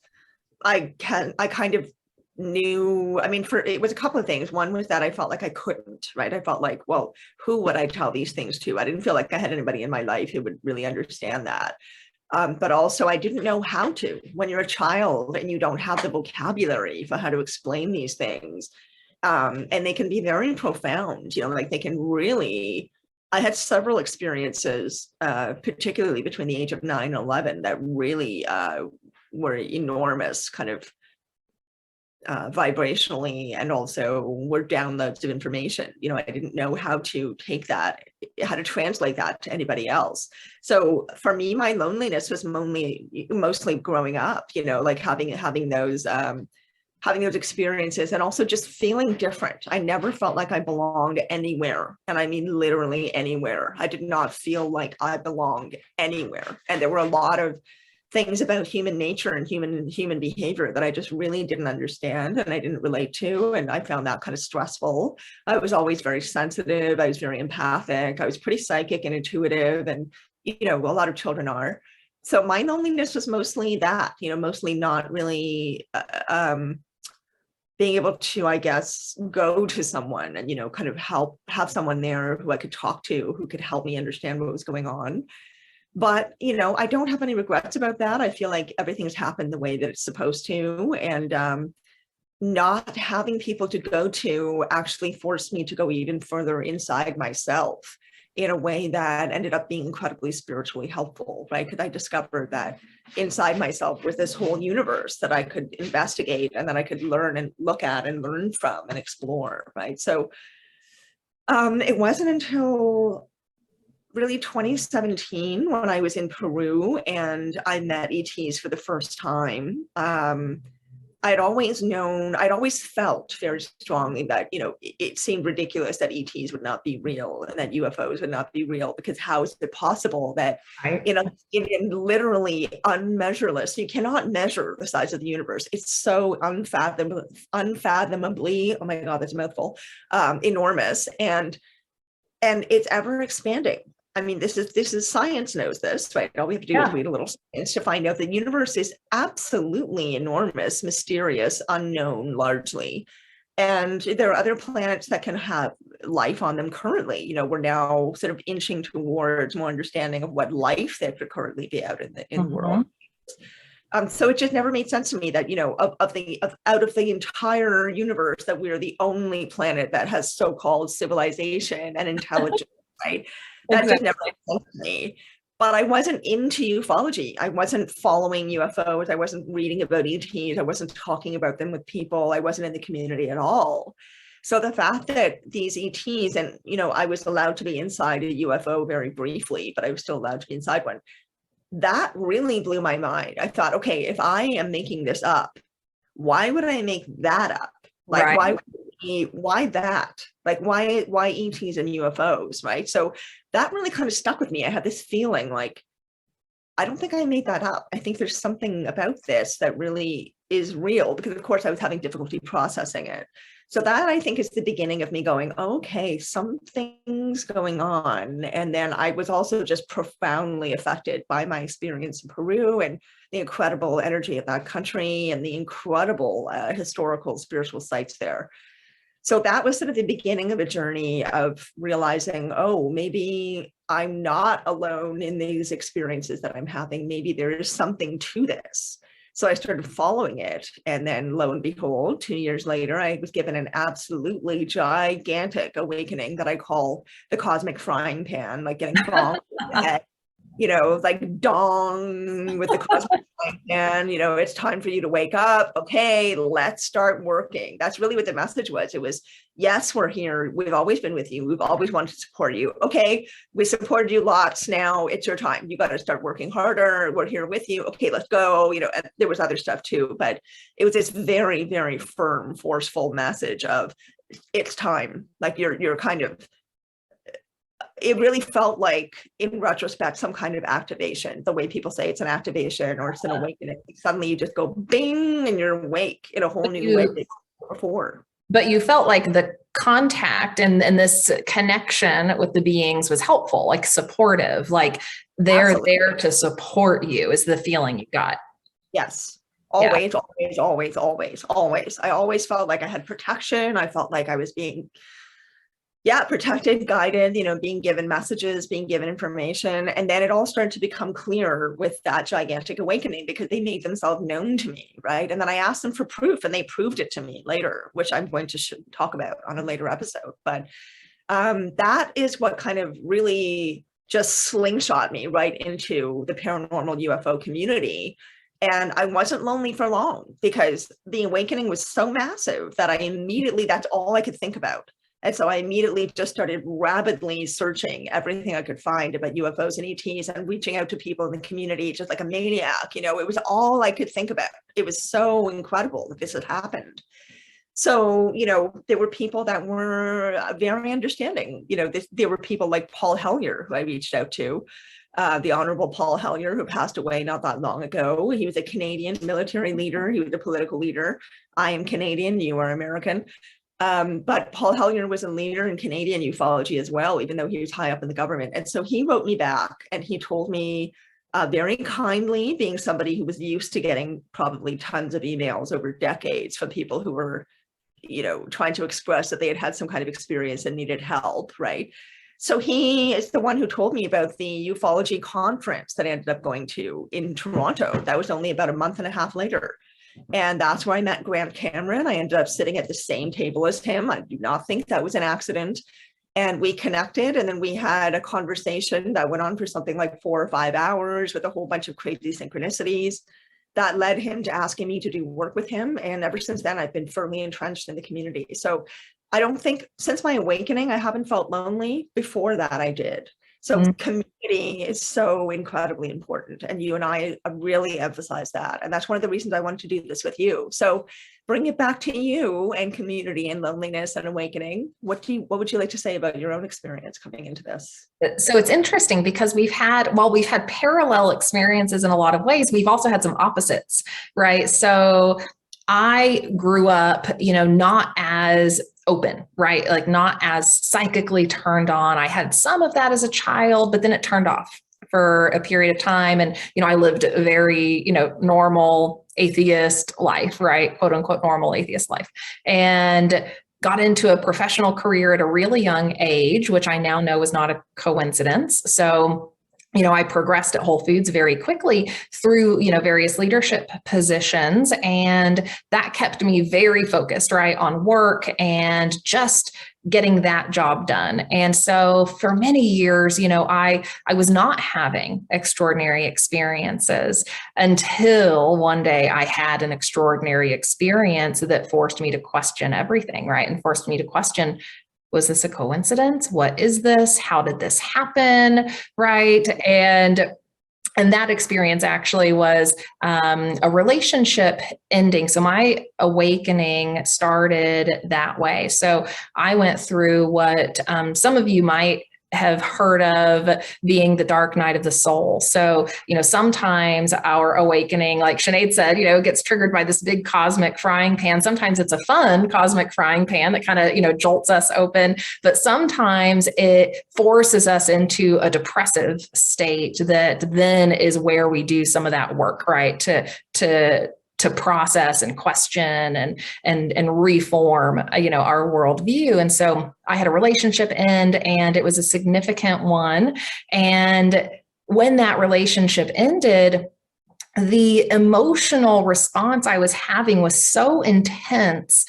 I kind of knew, it was a couple of things. One was that I felt like I couldn't, right? I felt like, well, who would I tell these things to? I didn't feel like I had anybody in my life who would really understand that. But also I didn't know how to. When you're a child and you don't have the vocabulary for how to explain these things, and they can be very profound, they can really, I had several experiences, particularly between the age of 9 and 11, that really were enormous, kind of vibrationally, and also were downloads of information. I didn't know how to take that, how to translate that to anybody else. So for me, my loneliness was mostly growing up, having those experiences, and also just feeling different. I never felt like I belonged anywhere. And I mean, literally anywhere. I did not feel like I belonged anywhere. And there were a lot of things about human nature and human behavior that I just really didn't understand, and I didn't relate to. And I found that kind of stressful. I was always very sensitive. I was very empathic. I was pretty psychic and intuitive, and, a lot of children are. So my loneliness was mostly that, mostly not really being able to, I guess, go to someone and, kind of have someone there who I could talk to, who could help me understand what was going on. But, I don't have any regrets about that. I feel like everything's happened the way that it's supposed to. And not having people to go to actually forced me to go even further inside myself in a way that ended up being incredibly spiritually helpful, right? Because I discovered that inside myself was this whole universe that I could investigate and that I could learn and look at and learn from and explore, right? So it wasn't until really 2017 when I was in Peru and I met ETs for the first time. I'd always felt very strongly that, it seemed ridiculous that ETs would not be real and that UFOs would not be real, because how is it possible that, Right. in literally unmeasureless, you cannot measure the size of the universe. It's so unfathomably, oh my God, that's a mouthful, enormous. And it's ever expanding. I mean, this is science knows this, right? All we have to do is read a little science to find out the universe is absolutely enormous, mysterious, unknown largely. And there are other planets that can have life on them currently. We're now sort of inching towards more understanding of what life there could currently be out in the world. So it just never made sense to me that, out of the entire universe, that we're the only planet that has so-called civilization and intelligence, right? That just never made sense to me. But I wasn't into ufology. I wasn't following UFOs. I wasn't reading about ETs. I wasn't talking about them with people. I wasn't in the community at all. So the fact that these ETs, and, I was allowed to be inside a UFO very briefly, but I was still allowed to be inside one. That really blew my mind. I thought, okay, if I am making this up, why would I make that up? Like, right. Why that? Like, why ETs and UFOs, right? So that really kind of stuck with me. I had this feeling like, I don't think I made that up. I think there's something about this that really is real, because of course I was having difficulty processing it. So that, I think, is the beginning of me going, okay, something's going on. And then I was also just profoundly affected by my experience in Peru and the incredible energy of that country and the incredible historical spiritual sites there. So that was sort of the beginning of a journey of realizing, oh, maybe I'm not alone in these experiences that I'm having. Maybe there is something to this. So I started following it. And then lo and behold, 2 years later, I was given an absolutely gigantic awakening that I call the cosmic frying pan, like getting thrown in the head, like dong with the cosmic frying pan, it's time for you to wake up. Okay, let's start working. That's really what the message was. It was, yes, we're here. We've always been with you. We've always wanted to support you. Okay, we supported you lots. Now it's your time. You got to start working harder. We're here with you. Okay, let's go. And there was other stuff too, but it was this very, very firm, forceful message of, it's time. Like you're kind of, it really felt like, in retrospect, some kind of activation, the way people say it's an activation or it's an awakening. Suddenly you just go bing and you're awake in a whole new way before. But you felt like the contact and this connection with the beings was helpful, like supportive, like they're Absolutely. There to support you is the feeling you got. Yes. Always, yeah. always. I always felt like I had protection. I felt like I was being protected, guided, being given messages, being given information. And then it all started to become clear with that gigantic awakening, because they made themselves known to me, right? And then I asked them for proof and they proved it to me later, which I'm going to talk about on a later episode. But that is what kind of really just slingshot me right into the paranormal UFO community. And I wasn't lonely for long, because the awakening was so massive that that's all I could think about. And so I immediately just started rapidly searching everything I could find about UFOs and ETs and reaching out to people in the community just like a maniac. It was all I could think about. It was so incredible that this had happened. So, there were people that were very understanding. There were people like Paul Hellyer, who I reached out to, the Honorable Paul Hellyer, who passed away not that long ago. He was a Canadian military leader. He was a political leader. I am Canadian. You are American. But Paul Hellyer was a leader in Canadian ufology as well, even though he was high up in the government. And so he wrote me back and he told me very kindly, being somebody who was used to getting probably tons of emails over decades from people who were trying to express that they had had some kind of experience and needed help, right? So he is the one who told me about the ufology conference that I ended up going to in Toronto. That was only about a month and a half later. And that's where I met Grant Cameron. I ended up sitting at the same table as him. I do not think that was an accident. And we connected, and then we had a conversation that went on for something like 4 or 5 hours with a whole bunch of crazy synchronicities that led him to asking me to do work with him. And ever since then, I've been firmly entrenched in the community. So I don't think, since my awakening, I haven't felt lonely. Before that, I did. So community is so incredibly important. And you and I really emphasize that. And that's one of the reasons I wanted to do this with you. So bring it back to you and community and loneliness and awakening. What would you like to say about your own experience coming into this? So it's interesting because while we've had parallel experiences in a lot of ways, we've also had some opposites, right? So I grew up, not as open, right? Like not as psychically turned on. I had some of that as a child, but then it turned off for a period of time. And, I lived a very, normal atheist life, right? Quote unquote, normal atheist life. And got into a professional career at a really young age, which I now know is not a coincidence. So I progressed at Whole Foods very quickly through, various leadership positions. And that kept me very focused, right, on work and just getting that job done. And so for many years, I was not having extraordinary experiences until one day I had an extraordinary experience that forced me to question everything, right? And forced me to question, was this a coincidence? What is this? How did this happen? Right. And that experience actually was a relationship ending. So my awakening started that way. So I went through what some of you might have heard of being the dark night of the soul. So, sometimes our awakening, like Sinead said, gets triggered by this big cosmic frying pan. Sometimes it's a fun cosmic frying pan that kind of, jolts us open, but sometimes it forces us into a depressive state that then is where we do some of that work, right? To process and question and reform, our worldview. And so I had a relationship end, and it was a significant one. And when that relationship ended, the emotional response I was having was so intense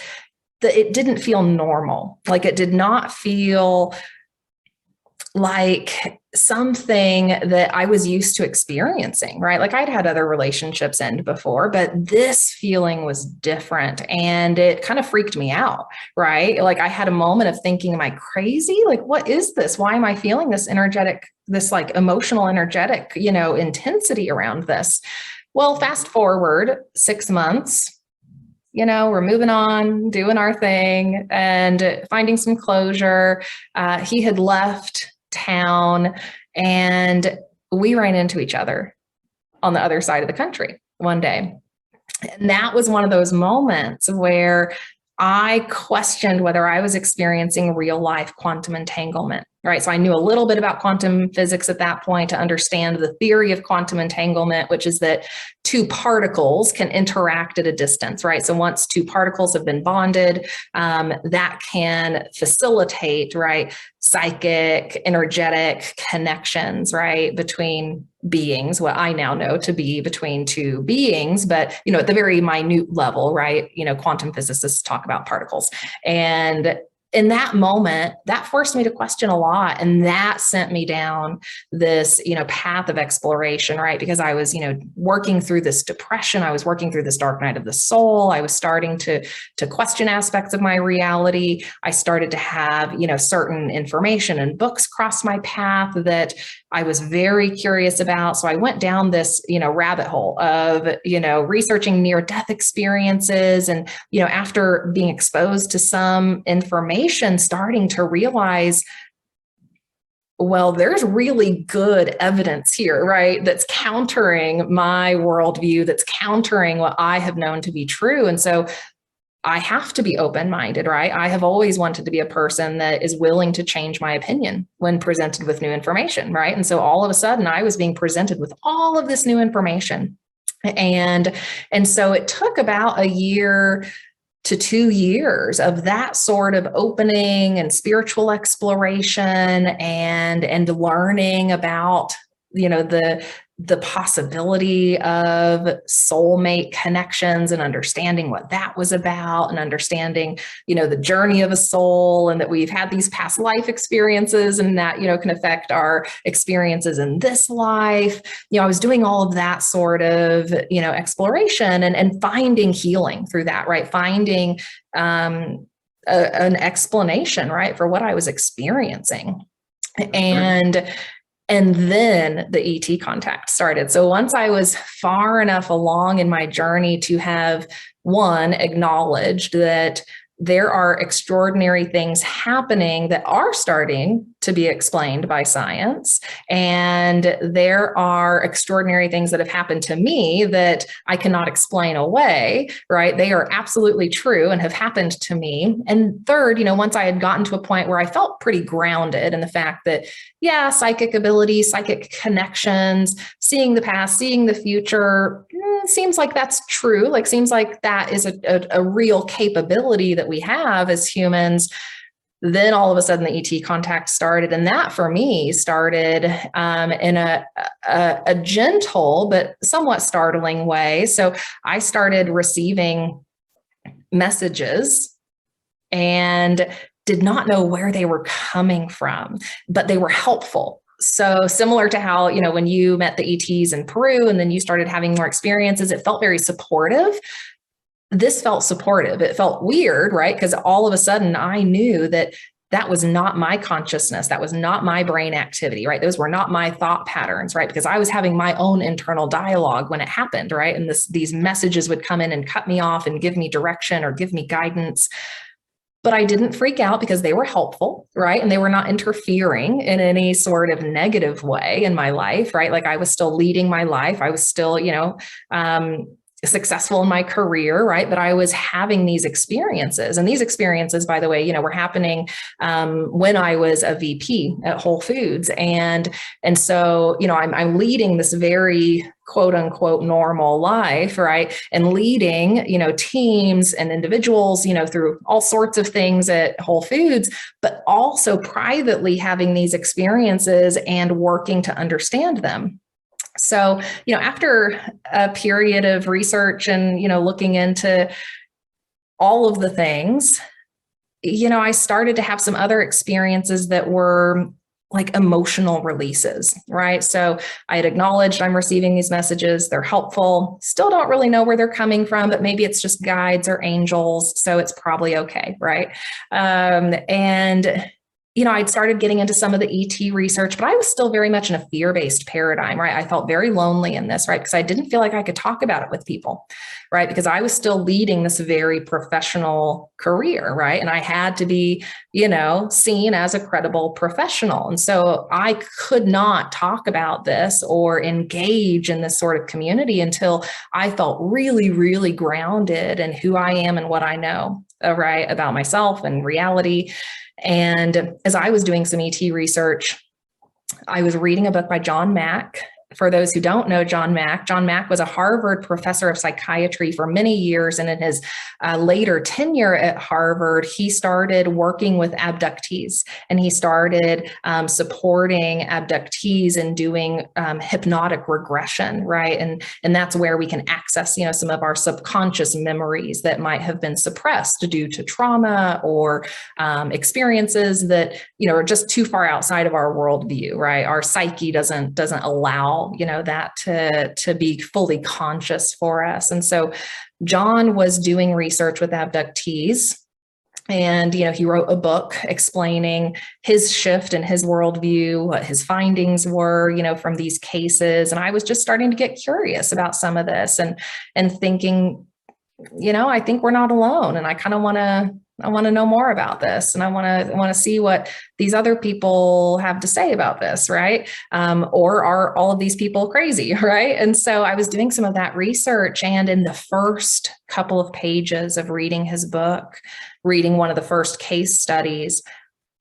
that it didn't feel normal. Like it did not feel like something that I was used to experiencing, right? Like I'd had other relationships end before, but this feeling was different and it kind of freaked me out, right? Like I had a moment of thinking, am I crazy? Like, what is this? Why am I feeling this like emotional, energetic, intensity around this? Well, fast forward 6 months, we're moving on, doing our thing and finding some closure. He had left town and we ran into each other on the other side of the country one day. And that was one of those moments where I questioned whether I was experiencing real life quantum entanglement, right? So I knew a little bit about quantum physics at that point to understand the theory of quantum entanglement, which is that two particles can interact at a distance, right? So once two particles have been bonded, that can facilitate, right, psychic, energetic connections, right, between beings, what I now know to be between two beings, but, at the very minute level, right, quantum physicists talk about particles. And in that moment, that forced me to question a lot. And that sent me down this, path of exploration, right? Because I was, working through this depression. I was working through this dark night of the soul. I was starting to question aspects of my reality. I started to have, certain information and books cross my path that I was very curious about. So I went down this, rabbit hole of, researching near-death experiences. And, after being exposed to some information, starting to realize, well, there's really good evidence here, right? That's countering my worldview, that's countering what I have known to be true. And so I have to be open-minded, right? I have always wanted to be a person that is willing to change my opinion when presented with new information, right? And so all of a sudden I was being presented with all of this new information. And so it took about a year to 2 years of that sort of opening and spiritual exploration and learning about, the possibility of soulmate connections and understanding what that was about, and understanding, the journey of a soul, and that we've had these past life experiences, and that, can affect our experiences in this life. I was doing all of that sort of, exploration and finding healing through that, right? Finding an explanation, right, for what I was experiencing. And then the ET contact started. So once I was far enough along in my journey to have, one, acknowledged that there are extraordinary things happening that are starting to be explained by science. And there are extraordinary things that have happened to me that I cannot explain away, right? They are absolutely true and have happened to me. And third, once I had gotten to a point where I felt pretty grounded in the fact that, yeah, psychic abilities, psychic connections, seeing the past, seeing the future, seems like that's true. Like, seems like that is a real capability that we have as humans. Then all of a sudden the ET contact started. And that for me started in a gentle but somewhat startling way. So I started receiving messages and did not know where they were coming from, but they were helpful. So similar to how, when you met the ETs in Peru and then you started having more experiences, it felt very supportive. This felt supportive. It felt weird, right? Because all of a sudden I knew that that was not my consciousness. That was not my brain activity, right? Those were not my thought patterns, right? Because I was having my own internal dialogue when it happened, right? And these messages would come in and cut me off and give me direction or give me guidance. But I didn't freak out because they were helpful, right? And they were not interfering in any sort of negative way in my life, right? Like, I was still leading my life. I was still, successful in my career, right? But I was having these experiences. And these experiences, by the way, were happening when I was a VP at Whole Foods. And so, I'm leading this very quote unquote normal life, right? And leading, teams and individuals, through all sorts of things at Whole Foods, but also privately having these experiences and working to understand them. So, after a period of research and, looking into all of the things, I started to have some other experiences that were like emotional releases, right? So I had acknowledged I'm receiving these messages. They're helpful. Still don't really know where they're coming from, but maybe it's just guides or angels. So it's probably okay, right? I'd started getting into some of the ET research, but I was still very much in a fear-based paradigm, right? I felt very lonely in this, right? Because I didn't feel like I could talk about it with people, right? Because I was still leading this very professional career, right? And I had to be, seen as a credible professional. And so I could not talk about this or engage in this sort of community until I felt really, really grounded in who I am and what I know, right, about myself and reality. And as I was doing some ET research, I was reading a book by John Mack. For those who don't know John Mack was a Harvard professor of psychiatry for many years. And in his later tenure at Harvard, he started working with abductees, and he started supporting abductees and doing hypnotic regression, right? And that's where we can access, some of our subconscious memories that might have been suppressed due to trauma or experiences that, are just too far outside of our worldview, right? Our psyche doesn't allow that to be fully conscious for us. And so John was doing research with abductees, and he wrote a book explaining his shift in his worldview, what his findings were, from these cases. And I was just starting to get curious about some of this and thinking, I think we're not alone, and I kind of want to know more about this, and I want to see what these other people have to say about this, right? Or are all of these people crazy, right? And so I was doing some of that research, and in the first couple of pages of reading his book, reading one of the first case studies,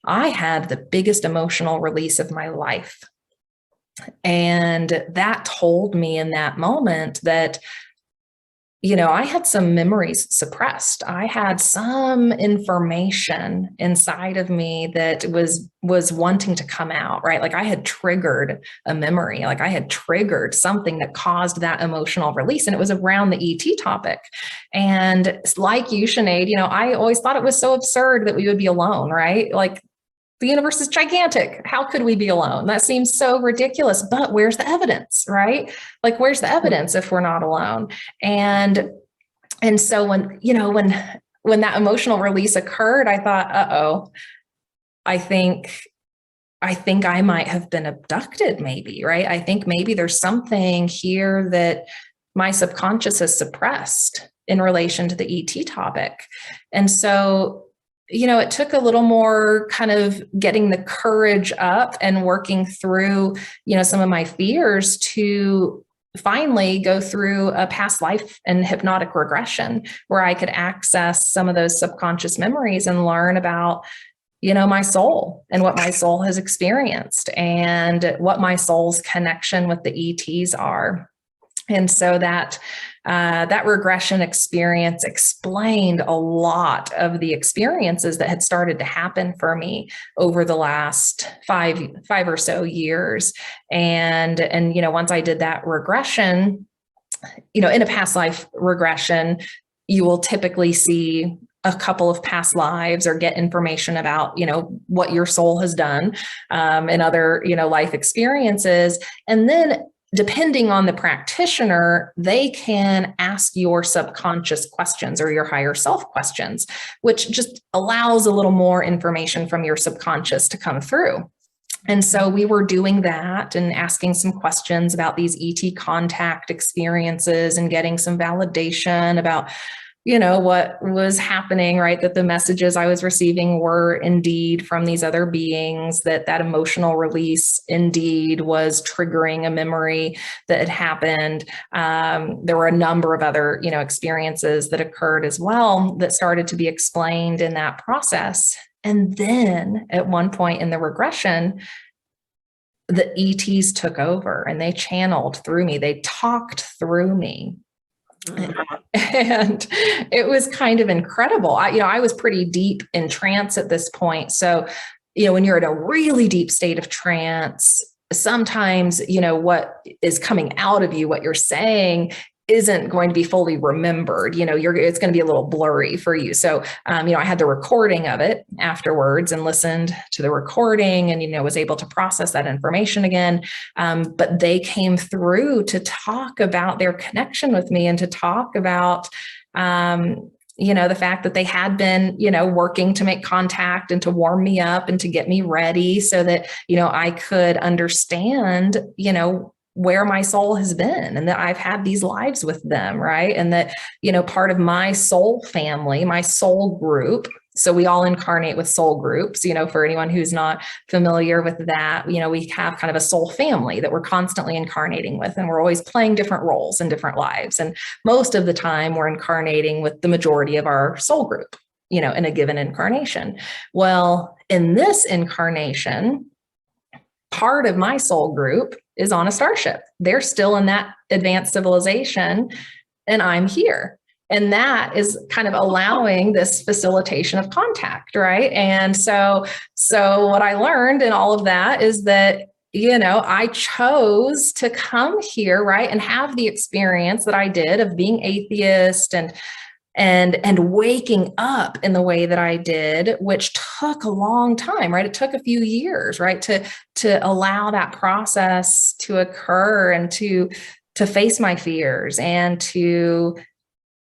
I had the biggest emotional release of my life. And that told me in that moment that I had some memories suppressed. I had some information inside of me that was wanting to come out, right? Like I had triggered a memory, like I had triggered something that caused that emotional release. And it was around the ET topic. And like you, Sinead, I always thought it was so absurd that we would be alone, right? Like the universe is gigantic. How could we be alone? That seems so ridiculous, but where's the evidence, right? Like, where's the evidence if we're not alone? And so when that emotional release occurred, I thought, uh-oh, I think I might have been abducted, maybe, right? I think maybe there's something here that my subconscious has suppressed in relation to the ET topic. And so it took a little more kind of getting the courage up and working through, some of my fears to finally go through a past life and hypnotic regression where I could access some of those subconscious memories and learn about, my soul and what my soul has experienced and what my soul's connection with the ETs are. And so that regression experience explained a lot of the experiences that had started to happen for me over the last five or so years. And once I did that regression, in a past life regression, you will typically see a couple of past lives or get information about, what your soul has done and other, life experiences. And then depending on the practitioner, they can ask your subconscious questions or your higher self questions, which just allows a little more information from your subconscious to come through. And so we were doing that and asking some questions about these ET contact experiences and getting some validation about what was happening, right? That the messages I was receiving were indeed from these other beings, that emotional release indeed was triggering a memory that had happened. There were a number of other, experiences that occurred as well that started to be explained in that process. And then at one point in the regression, the ETs took over and they channeled through me. They talked through me. And it was kind of incredible. I was pretty deep in trance at this point. So, when you're in a really deep state of trance, sometimes, what is coming out of you, what you're saying isn't going to be fully remembered. It's going to be a little blurry for you. So, I had the recording of it afterwards and listened to the recording and, was able to process that information again. But they came through to talk about their connection with me and to talk about, the fact that they had been, working to make contact and to warm me up and to get me ready so that, I could understand, where my soul has been and that I've had these lives with them, right? And that, part of my soul family, my soul group, so we all incarnate with soul groups, for anyone who's not familiar with that, we have kind of a soul family that we're constantly incarnating with, and we're always playing different roles in different lives. And most of the time we're incarnating with the majority of our soul group, in a given incarnation. Well, in this incarnation, part of my soul group is on a starship. They're still in that advanced civilization, and I'm here. And that is kind of allowing this facilitation of contact, right? And so what I learned in all of that is that, I chose to come here, right, and have the experience that I did of being atheist and waking up in the way that I did, which took a long time, right? It took a few years, right, to allow that process to occur and to face my fears and to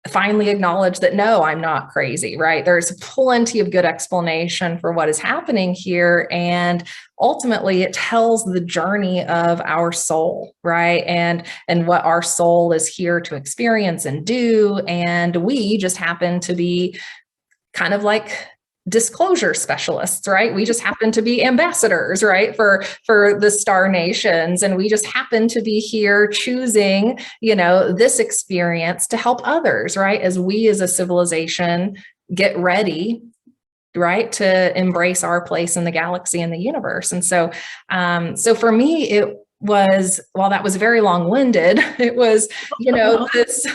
finally acknowledge that, no, I'm not crazy, right? There's plenty of good explanation for what is happening here. And ultimately it tells the journey of our soul, right? And what our soul is here to experience and do. And we just happen to be kind of like disclosure specialists, right? We just happen to be ambassadors, right? For the star nations. And we just happen to be here choosing, this experience to help others, right? As we as a civilization get ready, right, to embrace our place in the galaxy and the universe. And so, for me, it was, while that was very long-winded, it was, this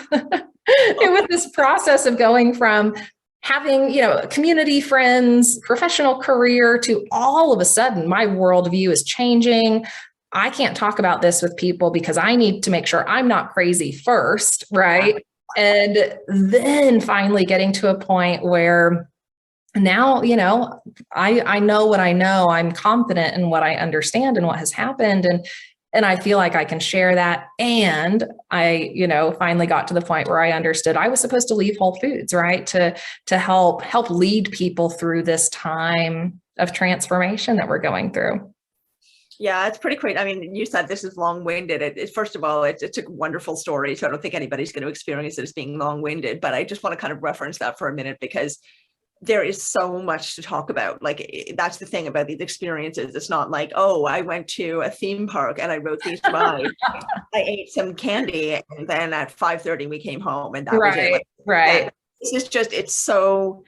It was this process of going from having, community friends, professional career, to all of a sudden my worldview is changing. I can't talk about this with people because I need to make sure I'm not crazy first, right? And then finally getting to a point where now, I know what I know. I'm confident in what I understand and what has happened. And I feel like I can share that. And I, finally got to the point where I understood I was supposed to leave Whole Foods, right? To help lead people through this time of transformation that we're going through. Yeah, it's pretty great. I mean, you said this is long-winded. First of all, it's a wonderful story. So I don't think anybody's going to experience it as being long-winded, but I just want to kind of reference that for a minute because there is so much to talk about. Like, that's the thing about these experiences. It's not like, oh, I went to a theme park and I wrote these rides. I ate some candy and then at 5:30 we came home and that was it. Like, right. It's just, it's so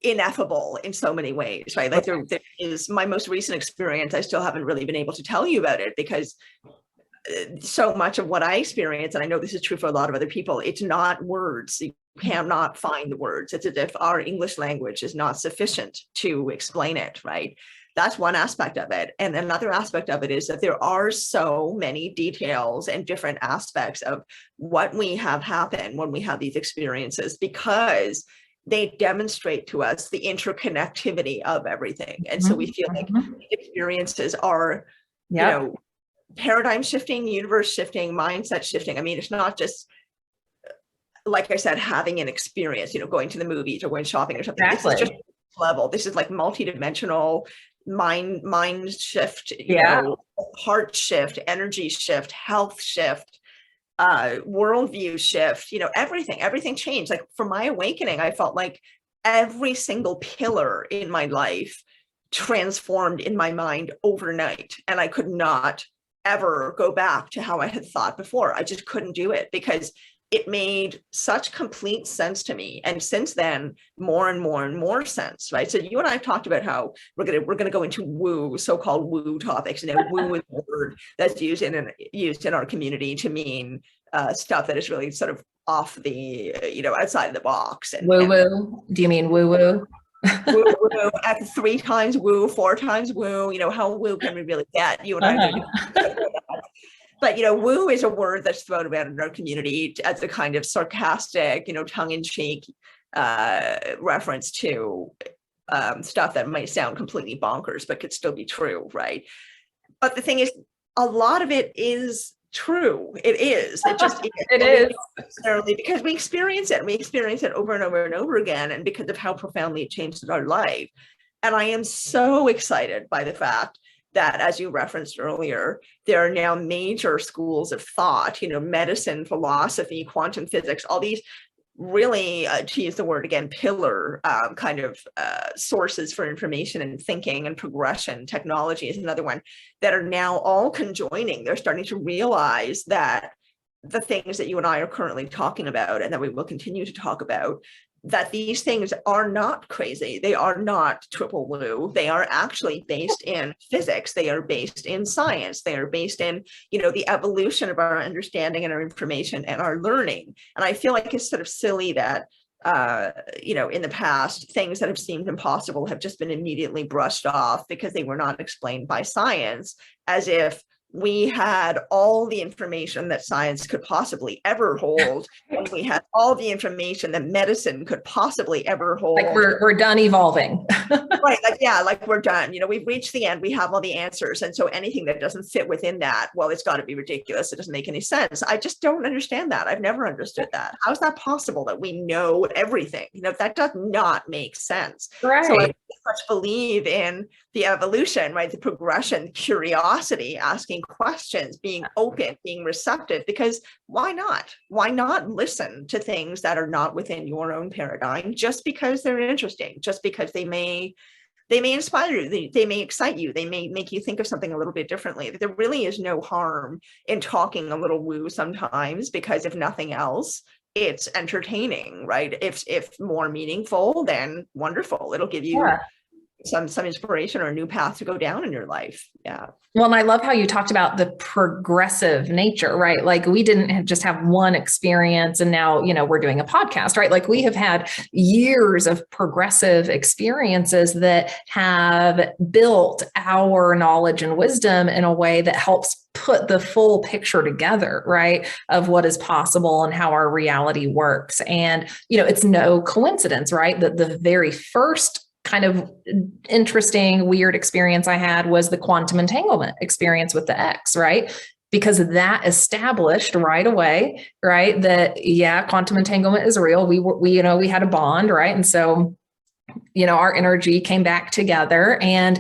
ineffable in so many ways, right? Like there is my most recent experience. I still haven't really been able to tell you about it because so much of what I experience, and I know this is true for a lot of other people, it's not words. You cannot find the words. It's as if our English language is not sufficient to explain it, right? That's one aspect of it. And another aspect of it is that there are so many details and different aspects of what we have happen when we have these experiences, because they demonstrate to us the interconnectivity of everything. And so we feel like experiences are, paradigm shifting, universe shifting, mindset shifting. I mean, it's not just, like I said, having an experience, going to the movies or going shopping or something. Exactly. This is just level. This is like multidimensional mind shift, heart shift, energy shift, health shift, worldview shift, everything changed. Like for my awakening, I felt like every single pillar in my life transformed in my mind overnight. And I could not ever go back to how I had thought before. I just couldn't do it because it made such complete sense to me. And since then, more and more and more sense, right? So you and I have talked about how we're gonna go into woo, so-called woo topics. Woo is a word that's used in our community to mean stuff that is really sort of off the, outside of the box. And woo. Do you mean woo woo? Woo, woo, at 3 times woo, 4 times woo. How woo can we really get? You and I. But, woo is a word that's thrown around in our community as a kind of sarcastic, tongue-in-cheek reference to stuff that might sound completely bonkers, but could still be true, right? But the thing is, a lot of it is true. It is. It just it is. Necessarily because we experience it. We experience it over and over and over again, and because of how profoundly it changed our life. And I am so excited by the fact that, as you referenced earlier, there are now major schools of thought, medicine, philosophy, quantum physics, all these really, to use the word again, pillar kind of sources for information and thinking and progression. Technology is another one that are now all conjoining. They're starting to realize that the things that you and I are currently talking about and that we will continue to talk about, that these things are not crazy. They are not triple woo. They are actually based in physics. They are based in science. They are based in, the evolution of our understanding and our information and our learning. And I feel like it's sort of silly that, in the past, things that have seemed impossible have just been immediately brushed off because they were not explained by science, as if we had all the information that science could possibly ever hold, and we had all the information that medicine could possibly ever hold. Like we're done evolving. Right, like we're done. We've reached the end. We have all the answers. And so anything that doesn't fit within that, well, it's got to be ridiculous. It doesn't make any sense. I just don't understand that. I've never understood that. How is that possible that we know everything? That does not make sense. Right. So I very much believe in the evolution, right? The progression, curiosity, asking questions, being open, being receptive, because why not? Why not listen to things that are not within your own paradigm just because they're interesting, just because they may inspire you, they may excite you, they may make you think of something a little bit differently. There really is no harm in talking a little woo sometimes, because if nothing else, it's entertaining, right? If more meaningful, then wonderful. It'll give you some inspiration or a new path to go down in your life. Yeah. Well, and I love how you talked about the progressive nature, right? Like we didn't just have one experience and now, we're doing a podcast, right? Like we have had years of progressive experiences that have built our knowledge and wisdom in a way that helps put the full picture together, right? Of what is possible and how our reality works. And, it's no coincidence, right? That the very first kind of interesting, weird experience I had was the quantum entanglement experience with the X, right? Because that established right away, right? That, quantum entanglement is real. We had a bond, right? And so, our energy came back together, and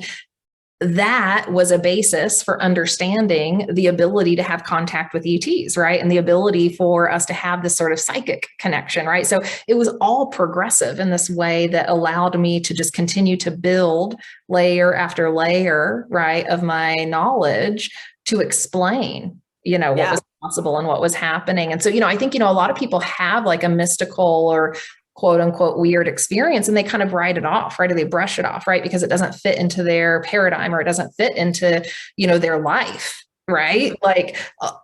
that was a basis for understanding the ability to have contact with ETs, right? And the ability for us to have this sort of psychic connection, right? So it was all progressive in this way that allowed me to just continue to build layer after layer, right, of my knowledge to explain, what was possible and what was happening. And so, I think, a lot of people have like a mystical or quote unquote weird experience and they kind of write it off, right? Or they brush it off, right? Because it doesn't fit into their paradigm or it doesn't fit into, their life, right? Like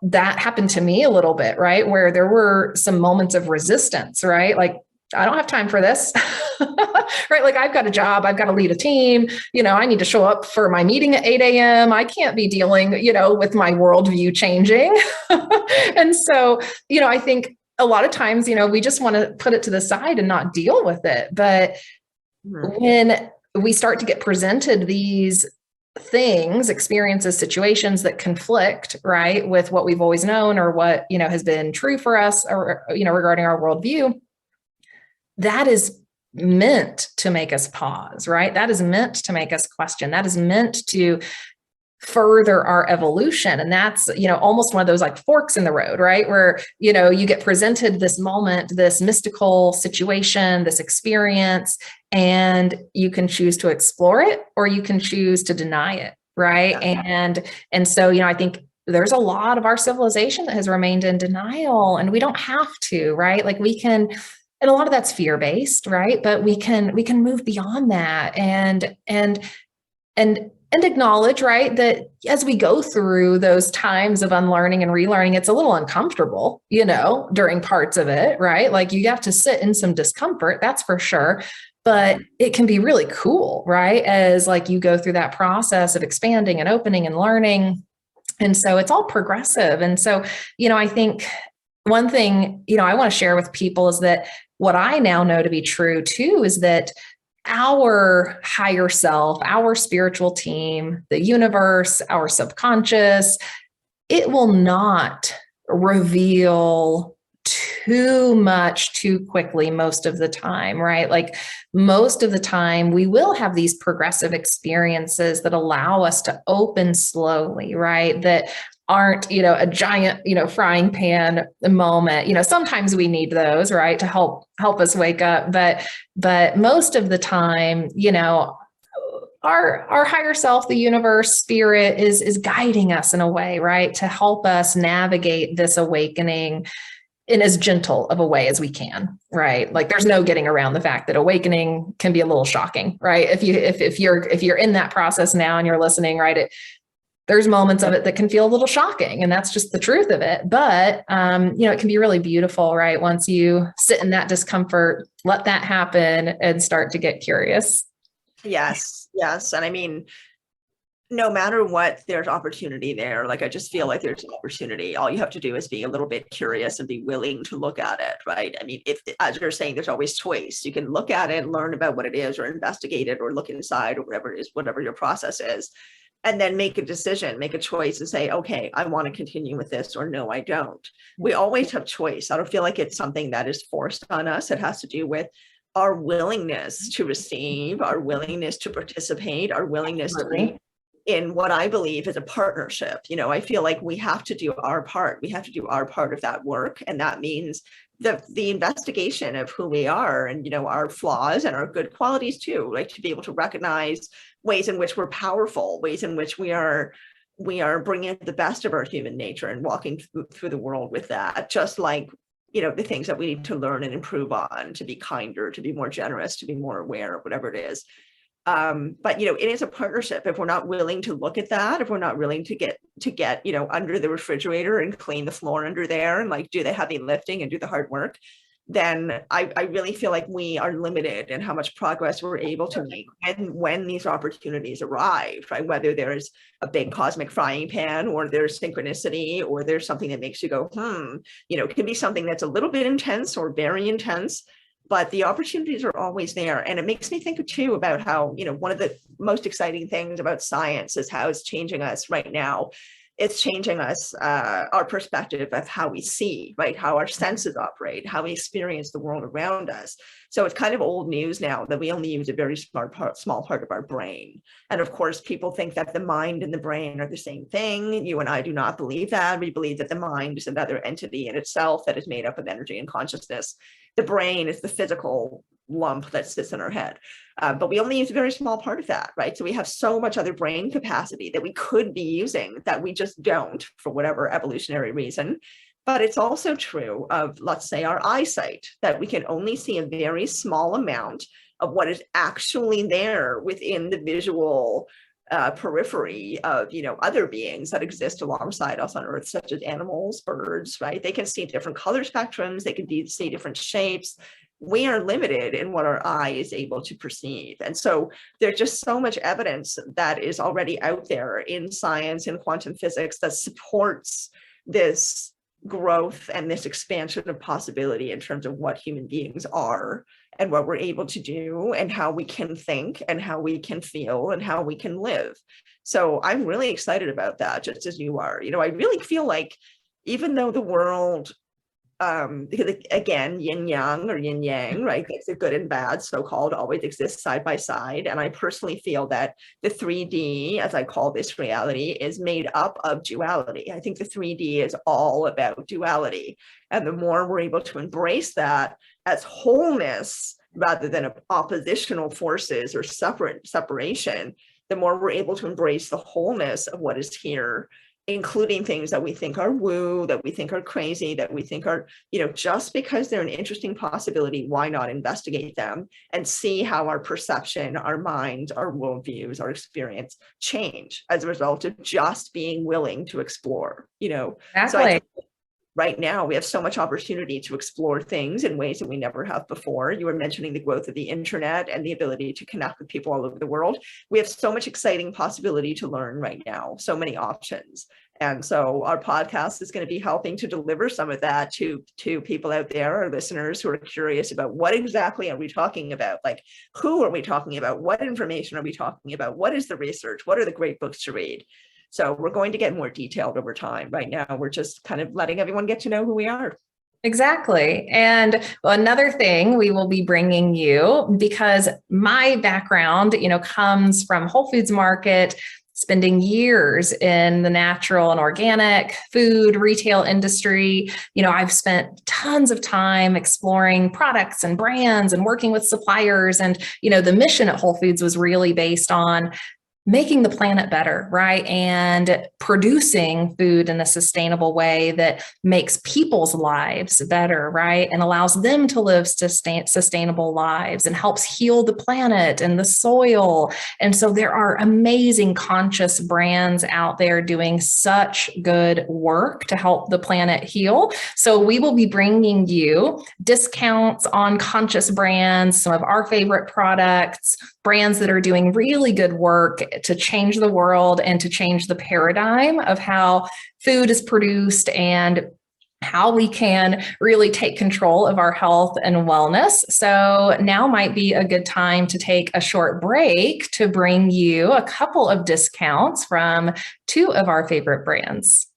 that happened to me a little bit, right? Where there were some moments of resistance, right? Like, I don't have time for this, right? Like I've got a job, I've got to lead a team, I need to show up for my meeting at 8 a.m. I can't be dealing, with my worldview changing. And so, I think a lot of times, we just want to put it to the side and not deal with it. But when we start to get presented these things, experiences, situations that conflict, right, with what we've always known or what, has been true for us or, regarding our worldview, that is meant to make us pause, right? That is meant to make us question. That is meant to further our evolution. And that's, almost one of those like forks in the road, right? Where, you get presented this moment, this mystical situation, this experience, and you can choose to explore it or you can choose to deny it. Right. And so, I think there's a lot of our civilization that has remained in denial and we don't have to, right? Like we can, and a lot of that's fear-based, right? But we can move beyond that and acknowledge, right, that as we go through those times of unlearning and relearning, it's a little uncomfortable, during parts of it, right? Like you have to sit in some discomfort, that's for sure. But it can be really cool, right? As like you go through that process of expanding and opening and learning. And so it's all progressive. And so, I think one thing, I want to share with people is that what I now know to be true too, is that our higher self, our spiritual team, the universe, our subconscious, it will not reveal too much too quickly most of the time, right? Like most of the time we will have these progressive experiences that allow us to open slowly, right? That aren't, a giant, frying pan moment. Sometimes we need those, right, to help us wake up. But most of the time, our higher self, the universe, spirit is guiding us in a way, right, to help us navigate this awakening in as gentle of a way as we can, right? Like there's no getting around the fact that awakening can be a little shocking, right? If you're in that process now and you're listening, right, there's moments of it that can feel a little shocking, and that's just the truth of it. But, it can be really beautiful, right? Once you sit in that discomfort, let that happen and start to get curious. Yes. And I mean, no matter what, there's opportunity there. Like, I just feel like there's an opportunity. All you have to do is be a little bit curious and be willing to look at it, right? I mean, if, as you're saying, there's always choice. You can look at it and learn about what it is or investigate it or look inside or whatever it is, whatever your process is. And then make a decision, make a choice and say, okay, I want to continue with this or no, I don't. We always have choice. I don't feel like it's something that is forced on us. It has to do with our willingness to receive, our willingness to participate, our willingness to be in what I believe is a partnership. I feel like we have to do our part. We have to do our part of that work. And that means the investigation of who we are and, our flaws and our good qualities too, like to be able to recognize ways in which we're powerful, ways in which we are bringing the best of our human nature and walking through the world with that, just like, the things that we need to learn and improve on, to be kinder, to be more generous, to be more aware, whatever it is. But it is a partnership. If we're not willing to look at that, if we're not willing to get under the refrigerator and clean the floor under there and like do the heavy lifting and do the hard work, then I really feel like we are limited in how much progress we're able to make when these opportunities arrive, right? Whether there's a big cosmic frying pan, or there's synchronicity, or there's something that makes you go, it can be something that's a little bit intense or very intense, but the opportunities are always there. And it makes me think too about how, one of the most exciting things about science is how it's changing us right now. It's changing us, our perspective of how we see, right? How our senses operate, how we experience the world around us. So it's kind of old news now that we only use a very small part of our brain. And of course, people think that the mind and the brain are the same thing. You and I do not believe that. We believe that the mind is another entity in itself that is made up of energy and consciousness. The brain is the physical lump that sits in our head. But we only use a very small part of that, right? So we have so much other brain capacity that we could be using that we just don't for whatever evolutionary reason. But it's also true of, let's say, our eyesight, that we can only see a very small amount of what is actually there within the visual periphery of, other beings that exist alongside us on Earth, such as animals, birds, right? They can see different color spectrums, they can see different shapes. We are limited in what our eye is able to perceive. And so there's just so much evidence that is already out there in science and quantum physics that supports this growth and this expansion of possibility in terms of what human beings are and what we're able to do and how we can think and how we can feel and how we can live. So I'm really excited about that, just as you are. I really feel like even though the world, because again, yin yang or yin yang, right? It's a good and bad, so-called, always exists side by side. And I personally feel that the 3D, as I call this reality, is made up of duality. I think the 3D is all about duality. And the more we're able to embrace that as wholeness rather than oppositional forces or separation, the more we're able to embrace the wholeness of what is here, including things that we think are woo, that we think are crazy, that we think are, just because they're an interesting possibility, why not investigate them and see how our perception, our mind, our worldviews, our experience change as a result of just being willing to explore, Exactly. So I think right now we have so much opportunity to explore things in ways that we never have before. You were mentioning the growth of the internet and the ability to connect with people all over the world. We have so much exciting possibility to learn right now, so many options. And so our podcast is going to be helping to deliver some of that to people out there, our listeners who are curious about what exactly are we talking about? Like, who are we talking about? What information are we talking about? What is the research? What are the great books to read? So we're going to get more detailed over time. Right now, we're just kind of letting everyone get to know who we are. Exactly. And another thing we will be bringing you, because my background, comes from Whole Foods Market, spending years in the natural and organic food retail industry. I've spent tons of time exploring products and brands and working with suppliers. And, the mission at Whole Foods was really based on making the planet better, right? And producing food in a sustainable way that makes people's lives better, right? And allows them to live sustainable lives and helps heal the planet and the soil. And so there are amazing conscious brands out there doing such good work to help the planet heal. So we will be bringing you discounts on conscious brands, some of our favorite products, brands that are doing really good work to change the world and to change the paradigm of how food is produced and how we can really take control of our health and wellness. So now might be a good time to take a short break to bring you a couple of discounts from two of our favorite brands.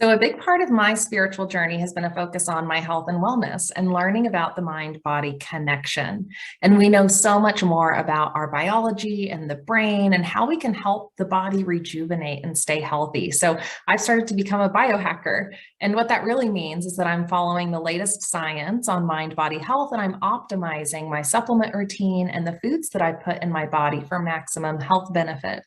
So a big part of my spiritual journey has been a focus on my health and wellness and learning about the mind-body connection. And we know so much more about our biology and the brain and how we can help the body rejuvenate and stay healthy. So I've started to become a biohacker. And what that really means is that I'm following the latest science on mind-body health, and I'm optimizing my supplement routine and the foods that I put in my body for maximum health benefit.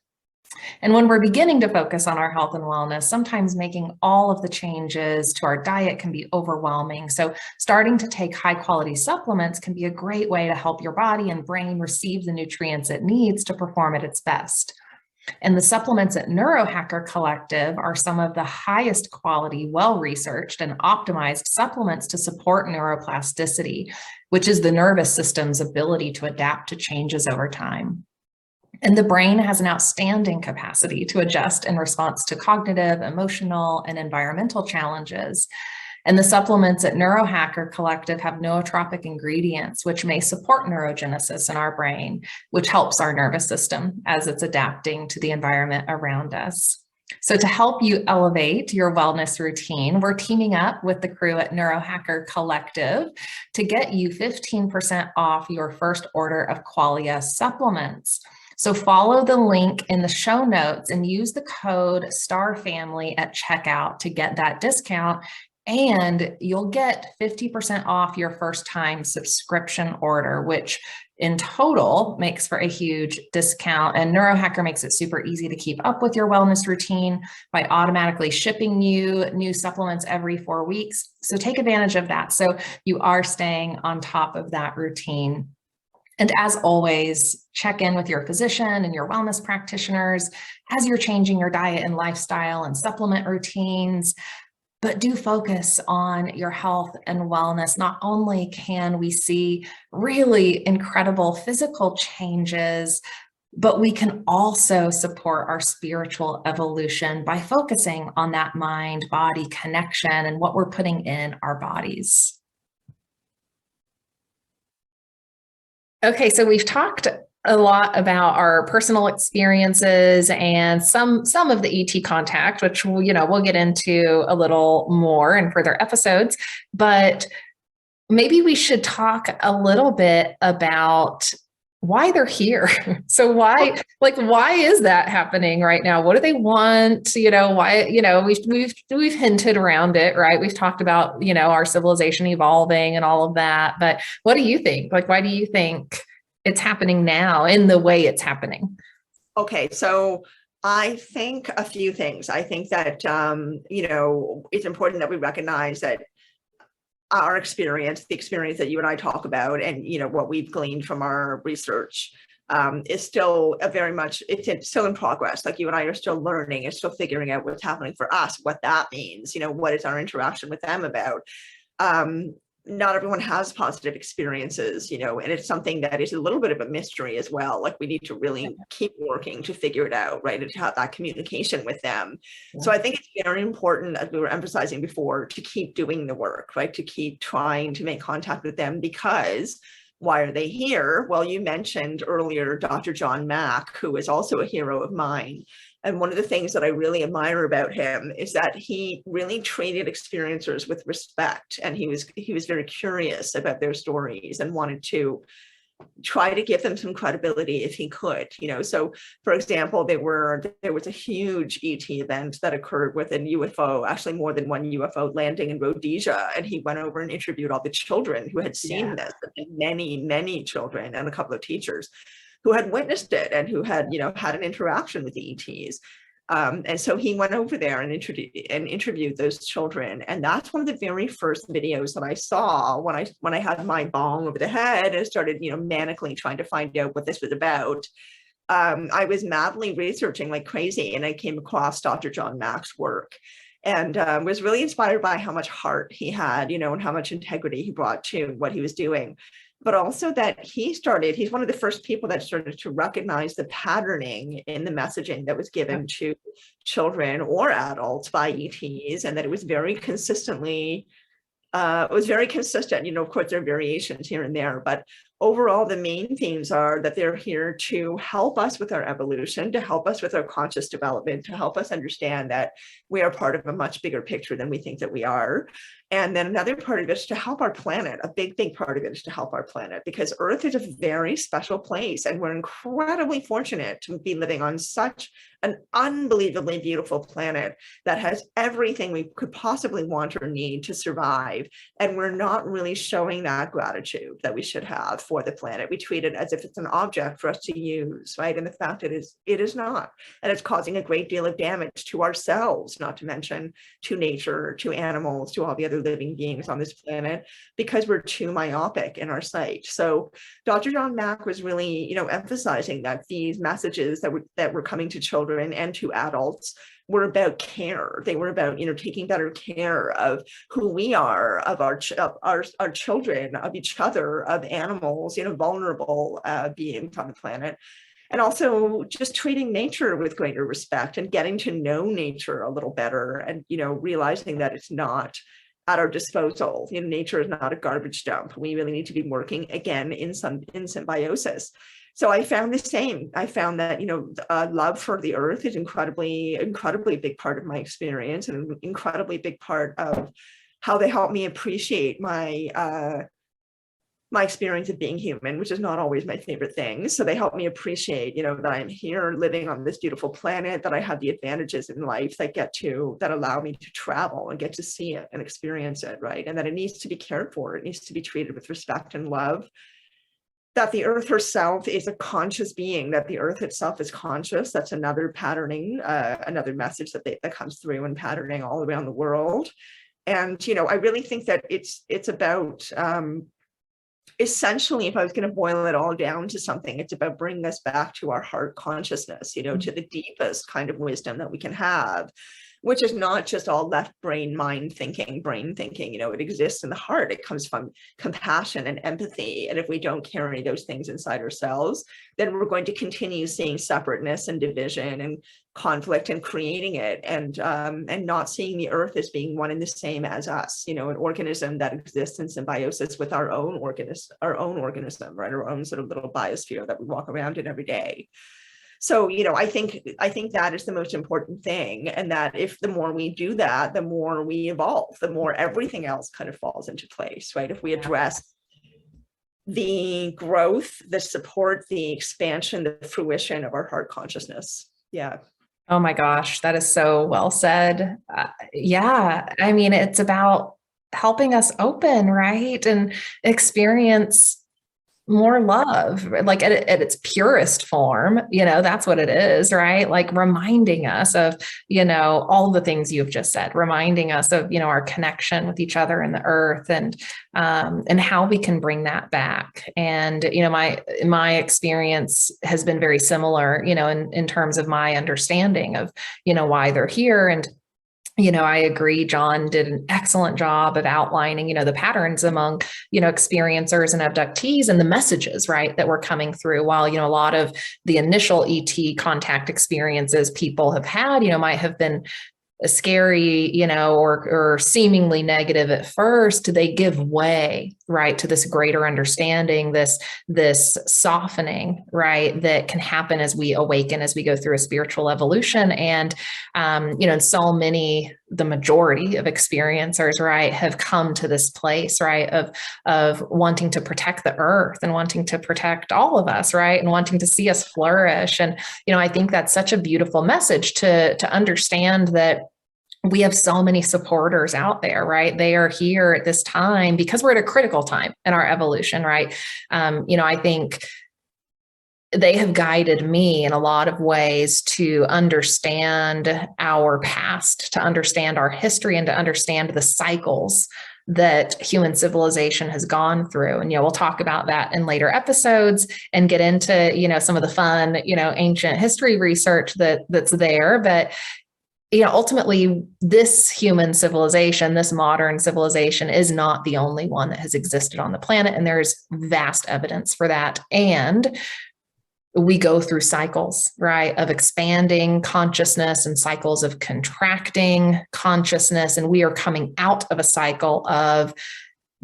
And when we're beginning to focus on our health and wellness, sometimes making all of the changes to our diet can be overwhelming. So starting to take high quality supplements can be a great way to help your body and brain receive the nutrients it needs to perform at its best. And the supplements at Neurohacker Collective are some of the highest quality, well-researched and optimized supplements to support neuroplasticity, which is the nervous system's ability to adapt to changes over time. And the brain has an outstanding capacity to adjust in response to cognitive, emotional, and environmental challenges. And the supplements at Neurohacker Collective have nootropic ingredients, which may support neurogenesis in our brain, which helps our nervous system as it's adapting to the environment around us. So to help you elevate your wellness routine, we're teaming up with the crew at Neurohacker Collective to get you 15% off your first order of Qualia supplements. So follow the link in the show notes and use the code STARFAMILY at checkout to get that discount. And you'll get 50% off your first time subscription order, which in total makes for a huge discount. And Neurohacker makes it super easy to keep up with your wellness routine by automatically shipping you new supplements every 4 weeks. So take advantage of that, so you are staying on top of that routine. And as always, check in with your physician and your wellness practitioners as you're changing your diet and lifestyle and supplement routines. But do focus on your health and wellness. Not only can we see really incredible physical changes, but we can also support our spiritual evolution by focusing on that mind-body connection and what we're putting in our bodies. Okay, so we've talked a lot about our personal experiences and some of the ET contact, which we'll get into a little more in further episodes, but maybe we should talk a little bit about why they're here. So why is that happening right now? What do they want? Why, we've hinted around it, right? We've talked about, our civilization evolving and all of that, but what do you think? Why do you think it's happening now in the way it's happening? Okay, so I think a few things. I think that, it's important that we recognize that our experience, the experience that you and I talk about, and, what we've gleaned from our research is still it's still in progress. Like you and I are still learning and still figuring out what's happening for us, what that means, what is our interaction with them about. Not everyone has positive experiences, and it's something that is a little bit of a mystery as well. Like we need to really keep working to figure it out, right? And to have that communication with them. Yeah. So I think it's very important, as we were emphasizing before, to keep doing the work, right? To keep trying to make contact with them, because why are they here? Well, you mentioned earlier Dr. John Mack, who is also a hero of mine. And one of the things that I really admire about him is that he really treated experiencers with respect. And he was very curious about their stories and wanted to try to give them some credibility if he could, So for example, there was a huge ET event that occurred with a UFO, actually more than one UFO landing in Rhodesia. And he went over and interviewed all the children who had seen this, many, many children, and a couple of teachers who had witnessed it and who had, had an interaction with the ETs. And so he went over there and interviewed those children. And that's one of the very first videos that I saw when I had my bong over the head and started, manically trying to find out what this was about. I was madly researching like crazy, and I came across Dr. John Mack's work, and was really inspired by how much heart he had, and how much integrity he brought to what he was doing. But also that he's one of the first people that started to recognize the patterning in the messaging that was given to children or adults by ETs, and that it was very consistently, consistent. Of course, there are variations here and there, but overall, the main themes are that they're here to help us with our evolution, to help us with our conscious development, to help us understand that we are part of a much bigger picture than we think that we are. And then another part of it is to help our planet. A big part of it is to help our planet, because Earth is a very special place, and we're incredibly fortunate to be living on such an unbelievably beautiful planet that has everything we could possibly want or need to survive. And we're not really showing that gratitude that we should have for the planet. We treat it as if it's an object for us to use, right? And the fact it is not. And it's causing a great deal of damage to ourselves, not to mention to nature, to animals, to all the other living beings on this planet, because we're too myopic in our sight. So Dr. John Mack was really, emphasizing that these messages that were coming to children and to adults were about care. They were about, taking better care of who we are, of our children, of each other, of animals, vulnerable beings on the planet. And also just treating nature with greater respect and getting to know nature a little better, and, realizing that it's not at our disposal. Nature is not a garbage dump. We really need to be working again in symbiosis. So I found the same. I found that, love for the earth is incredibly big part of my experience, and an incredibly big part of how they help me appreciate my experience of being human, which is not always my favorite thing. So they help me appreciate, that I'm here living on this beautiful planet, that I have the advantages in life that allow me to travel and get to see it and experience it, right? And that it needs to be cared for. It needs to be treated with respect and love. That the earth herself is a conscious being, that the earth itself is conscious. That's another patterning, another message that comes through in patterning all around the world. And, I really think that it's about, essentially, if I was going to boil it all down to something, it's about bringing us back to our heart consciousness, to the deepest kind of wisdom that we can have, which is not just all left brain thinking. It exists in the heart. It comes from compassion and empathy. And if we don't carry those things inside ourselves, then we're going to continue seeing separateness and division and conflict and creating it, and not seeing the earth as being one and the same as us, an organism that exists in symbiosis with our own organism, right? Our own sort of little biosphere that we walk around in every day. So, I think that is the most important thing. And that if the more we do that, the more we evolve, the more everything else kind of falls into place, right? If we address the growth, the support, the expansion, the fruition of our heart consciousness. Yeah. Oh my gosh, that is so well said. Yeah. I mean, it's about helping us open, right? And experience more love, like at its purest form, that's what it is, right? Like reminding us of, all the things you've just said, reminding us of, our connection with each other and the earth, and how we can bring that back. And, my experience has been very similar, in terms of my understanding of, why they're here. And I agree. John did an excellent job of outlining, the patterns among, experiencers and abductees, and the messages, right, that were coming through. While, a lot of the initial ET contact experiences people have had, might have been scary, or seemingly negative at first, they give way, right, to this greater understanding, this softening, right, that can happen as we awaken, as we go through a spiritual evolution. And, so many, the majority of experiencers, right, have come to this place, right, of wanting to protect the earth and wanting to protect all of us, right, and wanting to see us flourish. And, I think that's such a beautiful message to understand that we have so many supporters out there, right? They are here at this time because we're at a critical time in our evolution, right? I think they have guided me in a lot of ways to understand our past, to understand our history, and to understand the cycles that human civilization has gone through. And, we'll talk about that in later episodes and get into, some of the fun, ancient history research that's there. But ultimately, this human civilization, this modern civilization, is not the only one that has existed on the planet. And there's vast evidence for that. And we go through cycles, right, of expanding consciousness and cycles of contracting consciousness. And we are coming out of a cycle of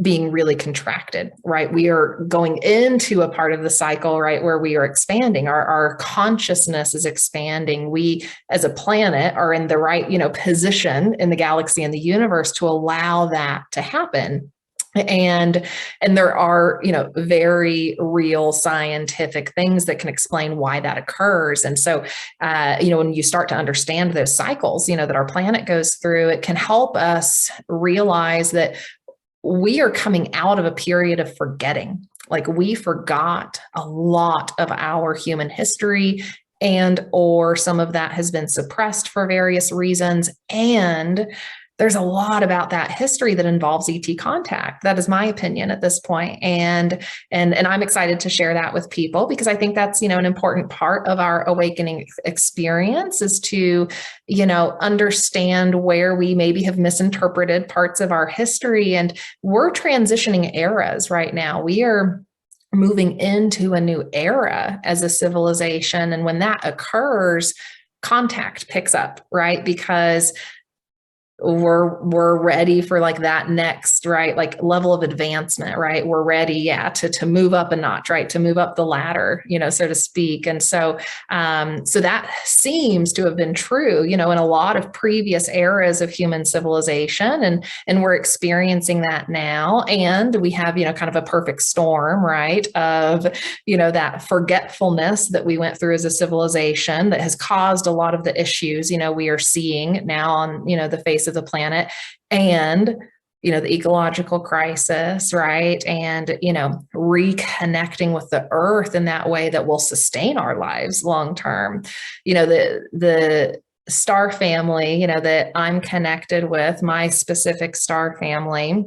being really contracted, right? We are going into a part of the cycle, right, where we are expanding. Our consciousness is expanding. We, as a planet, are in the right, position in the galaxy and the universe to allow that to happen. And there are, very real scientific things that can explain why that occurs. And so, when you start to understand those cycles, that our planet goes through, it can help us realize that we are coming out of a period of forgetting, Like we forgot a lot of our human history, and or some of that has been suppressed for various reasons. And there's a lot about that history that involves ET contact. That is my opinion at this point. And I'm excited to share that with people, because I think that's, an important part of our awakening experience, is to, understand where we maybe have misinterpreted parts of our history. And we're transitioning eras right now. We are moving into a new era as a civilization. And when that occurs, contact picks up, right? Because we're ready for like that next, right? Like level of advancement, right? We're ready, to move up a notch, right? To move up the ladder, so to speak. And so that seems to have been true, in a lot of previous eras of human civilization. And we're experiencing that now. And we have, kind of a perfect storm, right? Of, that forgetfulness that we went through as a civilization that has caused a lot of the issues, we are seeing now on, the face of the planet, and the ecological crisis, right? And reconnecting with the earth in that way that will sustain our lives long term. The star family, that I'm connected with, my specific star family,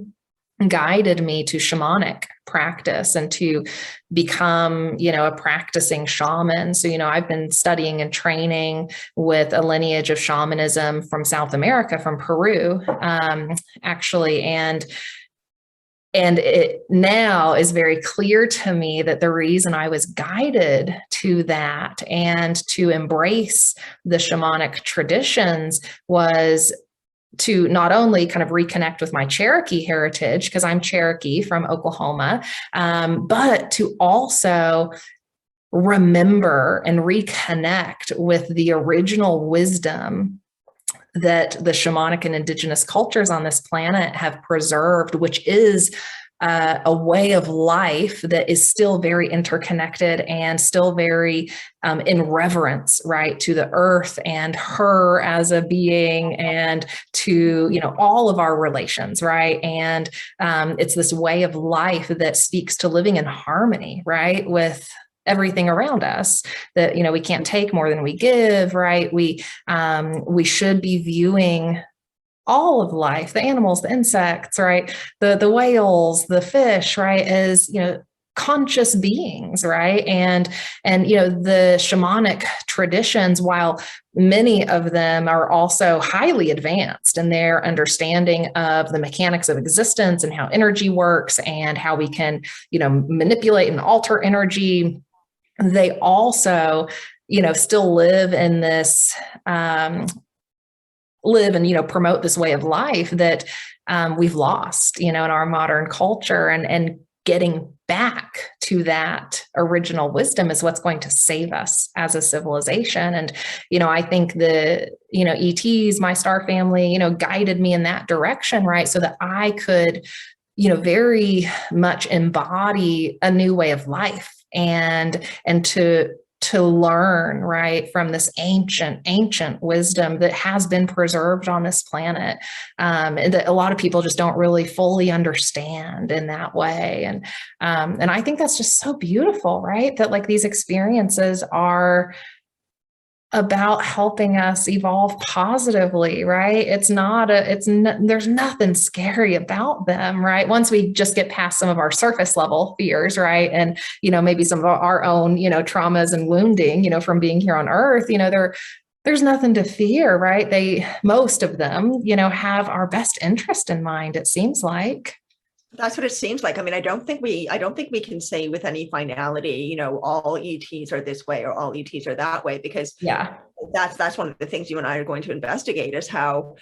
guided me to shamanic practice and to become, a practicing shaman. So, I've been studying and training with a lineage of shamanism from South America, from Peru, actually. And it now is very clear to me that the reason I was guided to that and to embrace the shamanic traditions was to not only kind of reconnect with my Cherokee heritage, because I'm Cherokee from Oklahoma, but to also remember and reconnect with the original wisdom that the shamanic and indigenous cultures on this planet have preserved, which is a way of life that is still very interconnected and still very in reverence, right, to the earth and her as a being, and to, all of our relations, right? And it's this way of life that speaks to living in harmony, right, with everything around us, that, we can't take more than we give, right? We should be viewing all of life, the animals, the insects, right? The whales, the fish, right, as, conscious beings, right? And the shamanic traditions, while many of them are also highly advanced in their understanding of the mechanics of existence and how energy works and how we can, manipulate and alter energy, they also, still live in this, promote this way of life that we've lost, in our modern culture, and getting back to that original wisdom is what's going to save us as a civilization. And, I think the, ETs, my star family, guided me in that direction, right? So that I could, very much embody a new way of life and to learn, right, from this ancient wisdom that has been preserved on this planet, and that a lot of people just don't really fully understand in that way. And I think that's just so beautiful, right? That like these experiences are about helping us evolve positively, right? There's nothing scary about them, right? Once we just get past some of our surface level fears, right? And, maybe some of our own, traumas and wounding, from being here on Earth, there's nothing to fear, right? Most of them, have our best interest in mind, it seems like. That's what it seems like. I mean, I don't think we can say with any finality, all ETs are this way or all ETs are that way, because that's one of the things you and I are going to investigate, is how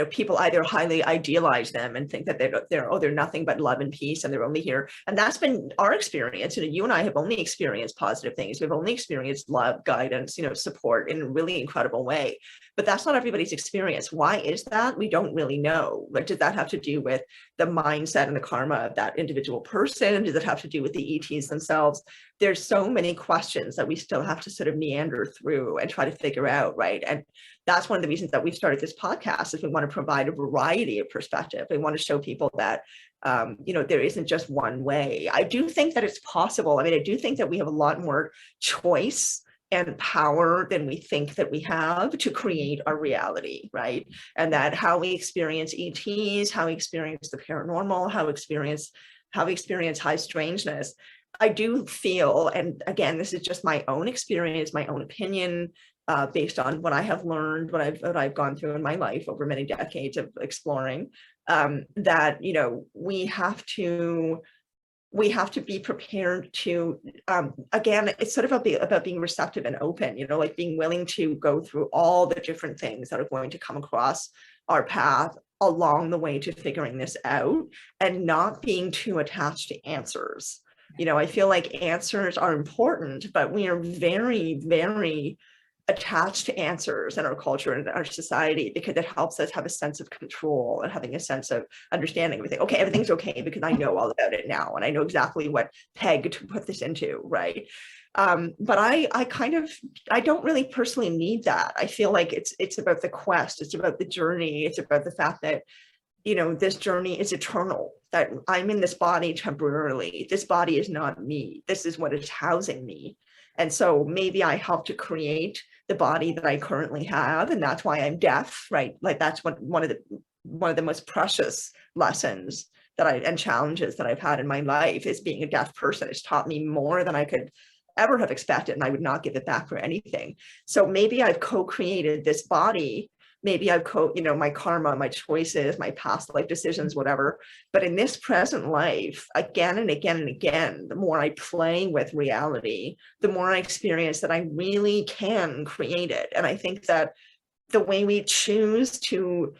people either highly idealize them and think that they're nothing but love and peace and they're only here. And that's been our experience. You and I have only experienced positive things. We've only experienced love, guidance, support in a really incredible way. But that's not everybody's experience. Why is that? We don't really know. Like, did that have to do with the mindset and the karma of that individual person? Does it have to do with the ETs themselves? There's so many questions that we still have to sort of meander through and try to to figure out, right? And that's one of the reasons that we've started this podcast, is we want to provide a variety of perspective. We want to show people that, there isn't just one way. I do think that it's possible. I mean, I do think that we have a lot more choice and power than we think that we have to create our reality, right? And that how we experience ETs, how we experience the paranormal, how we experience high strangeness. I do feel, and again, this is just my own experience, my own opinion, based on what I have learned, what I've gone through in my life over many decades of exploring, that we have to be prepared to, again, it's sort of about being receptive and open, like being willing to go through all the different things that are going to come across our path along the way to figuring this out, and not being too attached to answers. I feel like answers are important, but we are very, very attached to answers in our culture and our society, because it helps us have a sense of control and having a sense of understanding everything. Okay, everything's okay because I know all about it now, and I know exactly what peg to put this into, right? But I don't really personally need that. I feel like it's about the quest, it's about the journey, it's about the fact that this journey is eternal, that I'm in this body temporarily. This body is not me. This is what is housing me. And so maybe I help to create the body that I currently have, and that's why I'm deaf, right? Like that's one of the most precious lessons and challenges that I've had in my life, is being a deaf person. It's taught me more than I could ever have expected, and I would not give it back for anything. So maybe I've co-created this body. Maybe I've my karma, my choices, my past life decisions, whatever. But in this present life, again and again and again, the more I play with reality, the more I experience that I really can create it. And I think that the way we choose to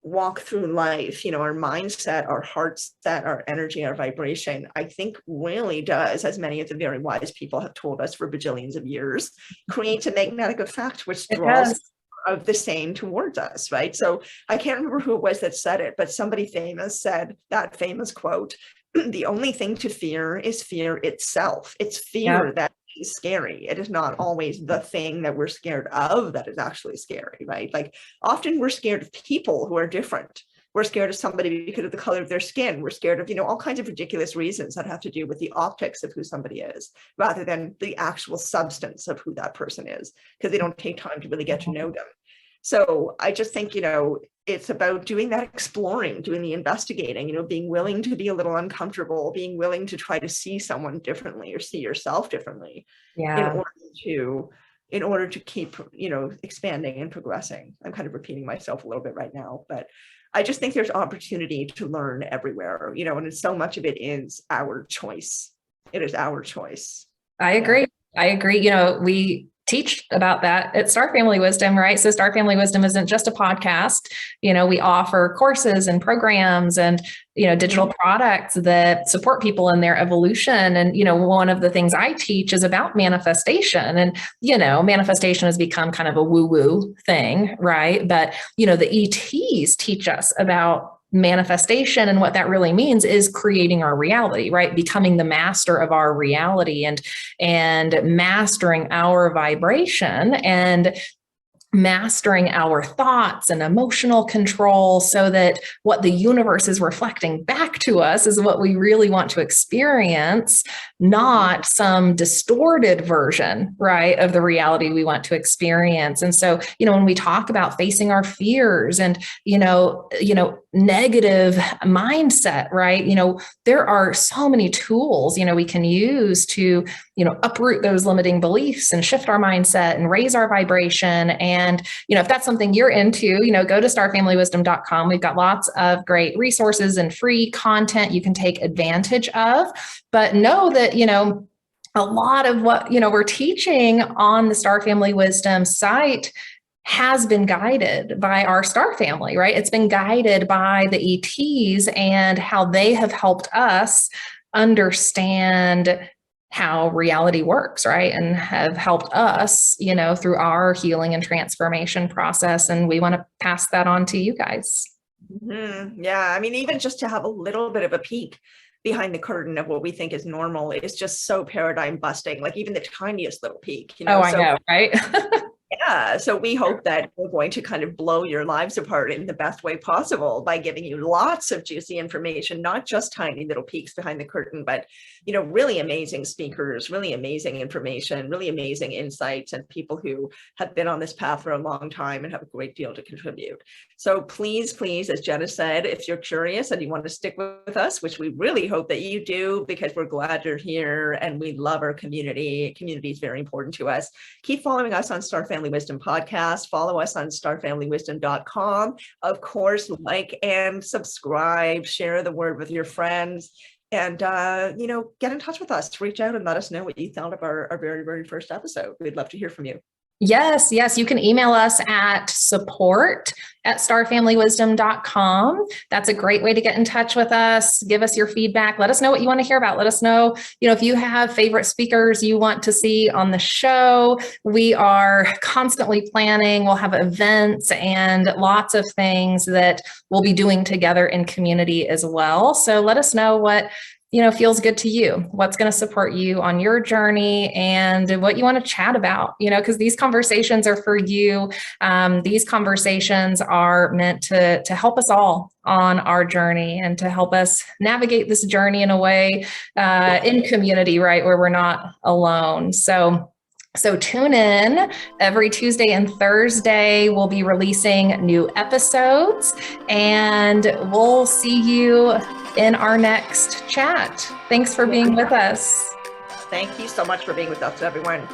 walk through life, our mindset, our heart set, our energy, our vibration, I think really does, as many of the very wise people have told us for bajillions of years, creates a magnetic effect which draws of the same towards us, right? So I can't remember who it was that said it, but somebody famous said that famous quote, the only thing to fear is fear itself. It's fear that is scary. It is not always the thing that we're scared of that is actually scary, right? Like often we're scared of people who are different. We're scared of somebody because of the color of their skin. We're scared of, all kinds of ridiculous reasons that have to do with the optics of who somebody is, rather than the actual substance of who that person is, because they don't take time to really get to know them. So I just think, it's about doing that exploring, doing the investigating, being willing to be a little uncomfortable, being willing to try to see someone differently or see yourself differently in order to keep, expanding and progressing. I'm kind of repeating myself a little bit right now, but I just think there's opportunity to learn everywhere, and so much of it is our choice. It is our choice. I agree. We teach about that at Star Family Wisdom, right? So Star Family Wisdom isn't just a podcast. We offer courses and programs and, digital products that support people in their evolution. And, one of the things I teach is about manifestation, and, manifestation has become kind of a woo-woo thing, right? But, the ETs teach us about manifestation, and what that really means is creating our reality, right? Becoming the master of our reality and mastering our vibration and mastering our thoughts and emotional control, so that what the universe is reflecting back to us is what we really want to experience, not some distorted version, right, of the reality we want to experience. And so, when we talk about facing our fears and, negative mindset, right, there are so many tools, we can use to, uproot those limiting beliefs and shift our mindset and raise our vibration. And, if that's something you're into, go to starfamilywisdom.com. We've got lots of great resources and free content you can take advantage of. But know that, a lot of what, we're teaching on the Star Family Wisdom site has been guided by our star family, right? It's been guided by the ETs and how they have helped us understand how reality works, right? And have helped us, through our healing and transformation process. And we want to pass that on to you guys. Mm-hmm. Yeah. I mean, even just to have a little bit of a peek behind the curtain of what we think is normal is just so paradigm busting, like even the tiniest little peek, I know, right? Yeah, Yeah, so we hope that we're going to kind of blow your lives apart in the best way possible by giving you lots of juicy information, not just tiny little peeks behind the curtain, but, you know, really amazing speakers, really amazing information, really amazing insights, and people who have been on this path for a long time and have a great deal to contribute. So please, please, as Jenna said, if you're curious and you want to stick with us, which we really hope that you do, because we're glad you're here and we love our community. Community is very important to us. Keep following us on Star Family Wisdom Podcast. Follow us on starfamilywisdom.com. Of course, like and subscribe, share the word with your friends, and you know, get in touch with us. Reach out and let us know what you thought of our very, very first episode. We'd love to hear from you. Yes, yes. You can email us at support@starfamilywisdom.com. That's a great way to get in touch with us. Give us your feedback. Let us know what you want to hear about. Let us know, if you have favorite speakers you want to see on the show. We are constantly planning. We'll have events and lots of things that we'll be doing together in community as well. So let us know what feels good to you, what's going to support you on your journey, and what you want to chat about, because these conversations are for you. These conversations are meant to help us all on our journey and to help us navigate this journey in a way in community, right, where we're not alone. So tune in every Tuesday and Thursday. We'll be releasing new episodes, and we'll see you in our next chat. Thanks for being with us. Thank you so much for being with us, everyone.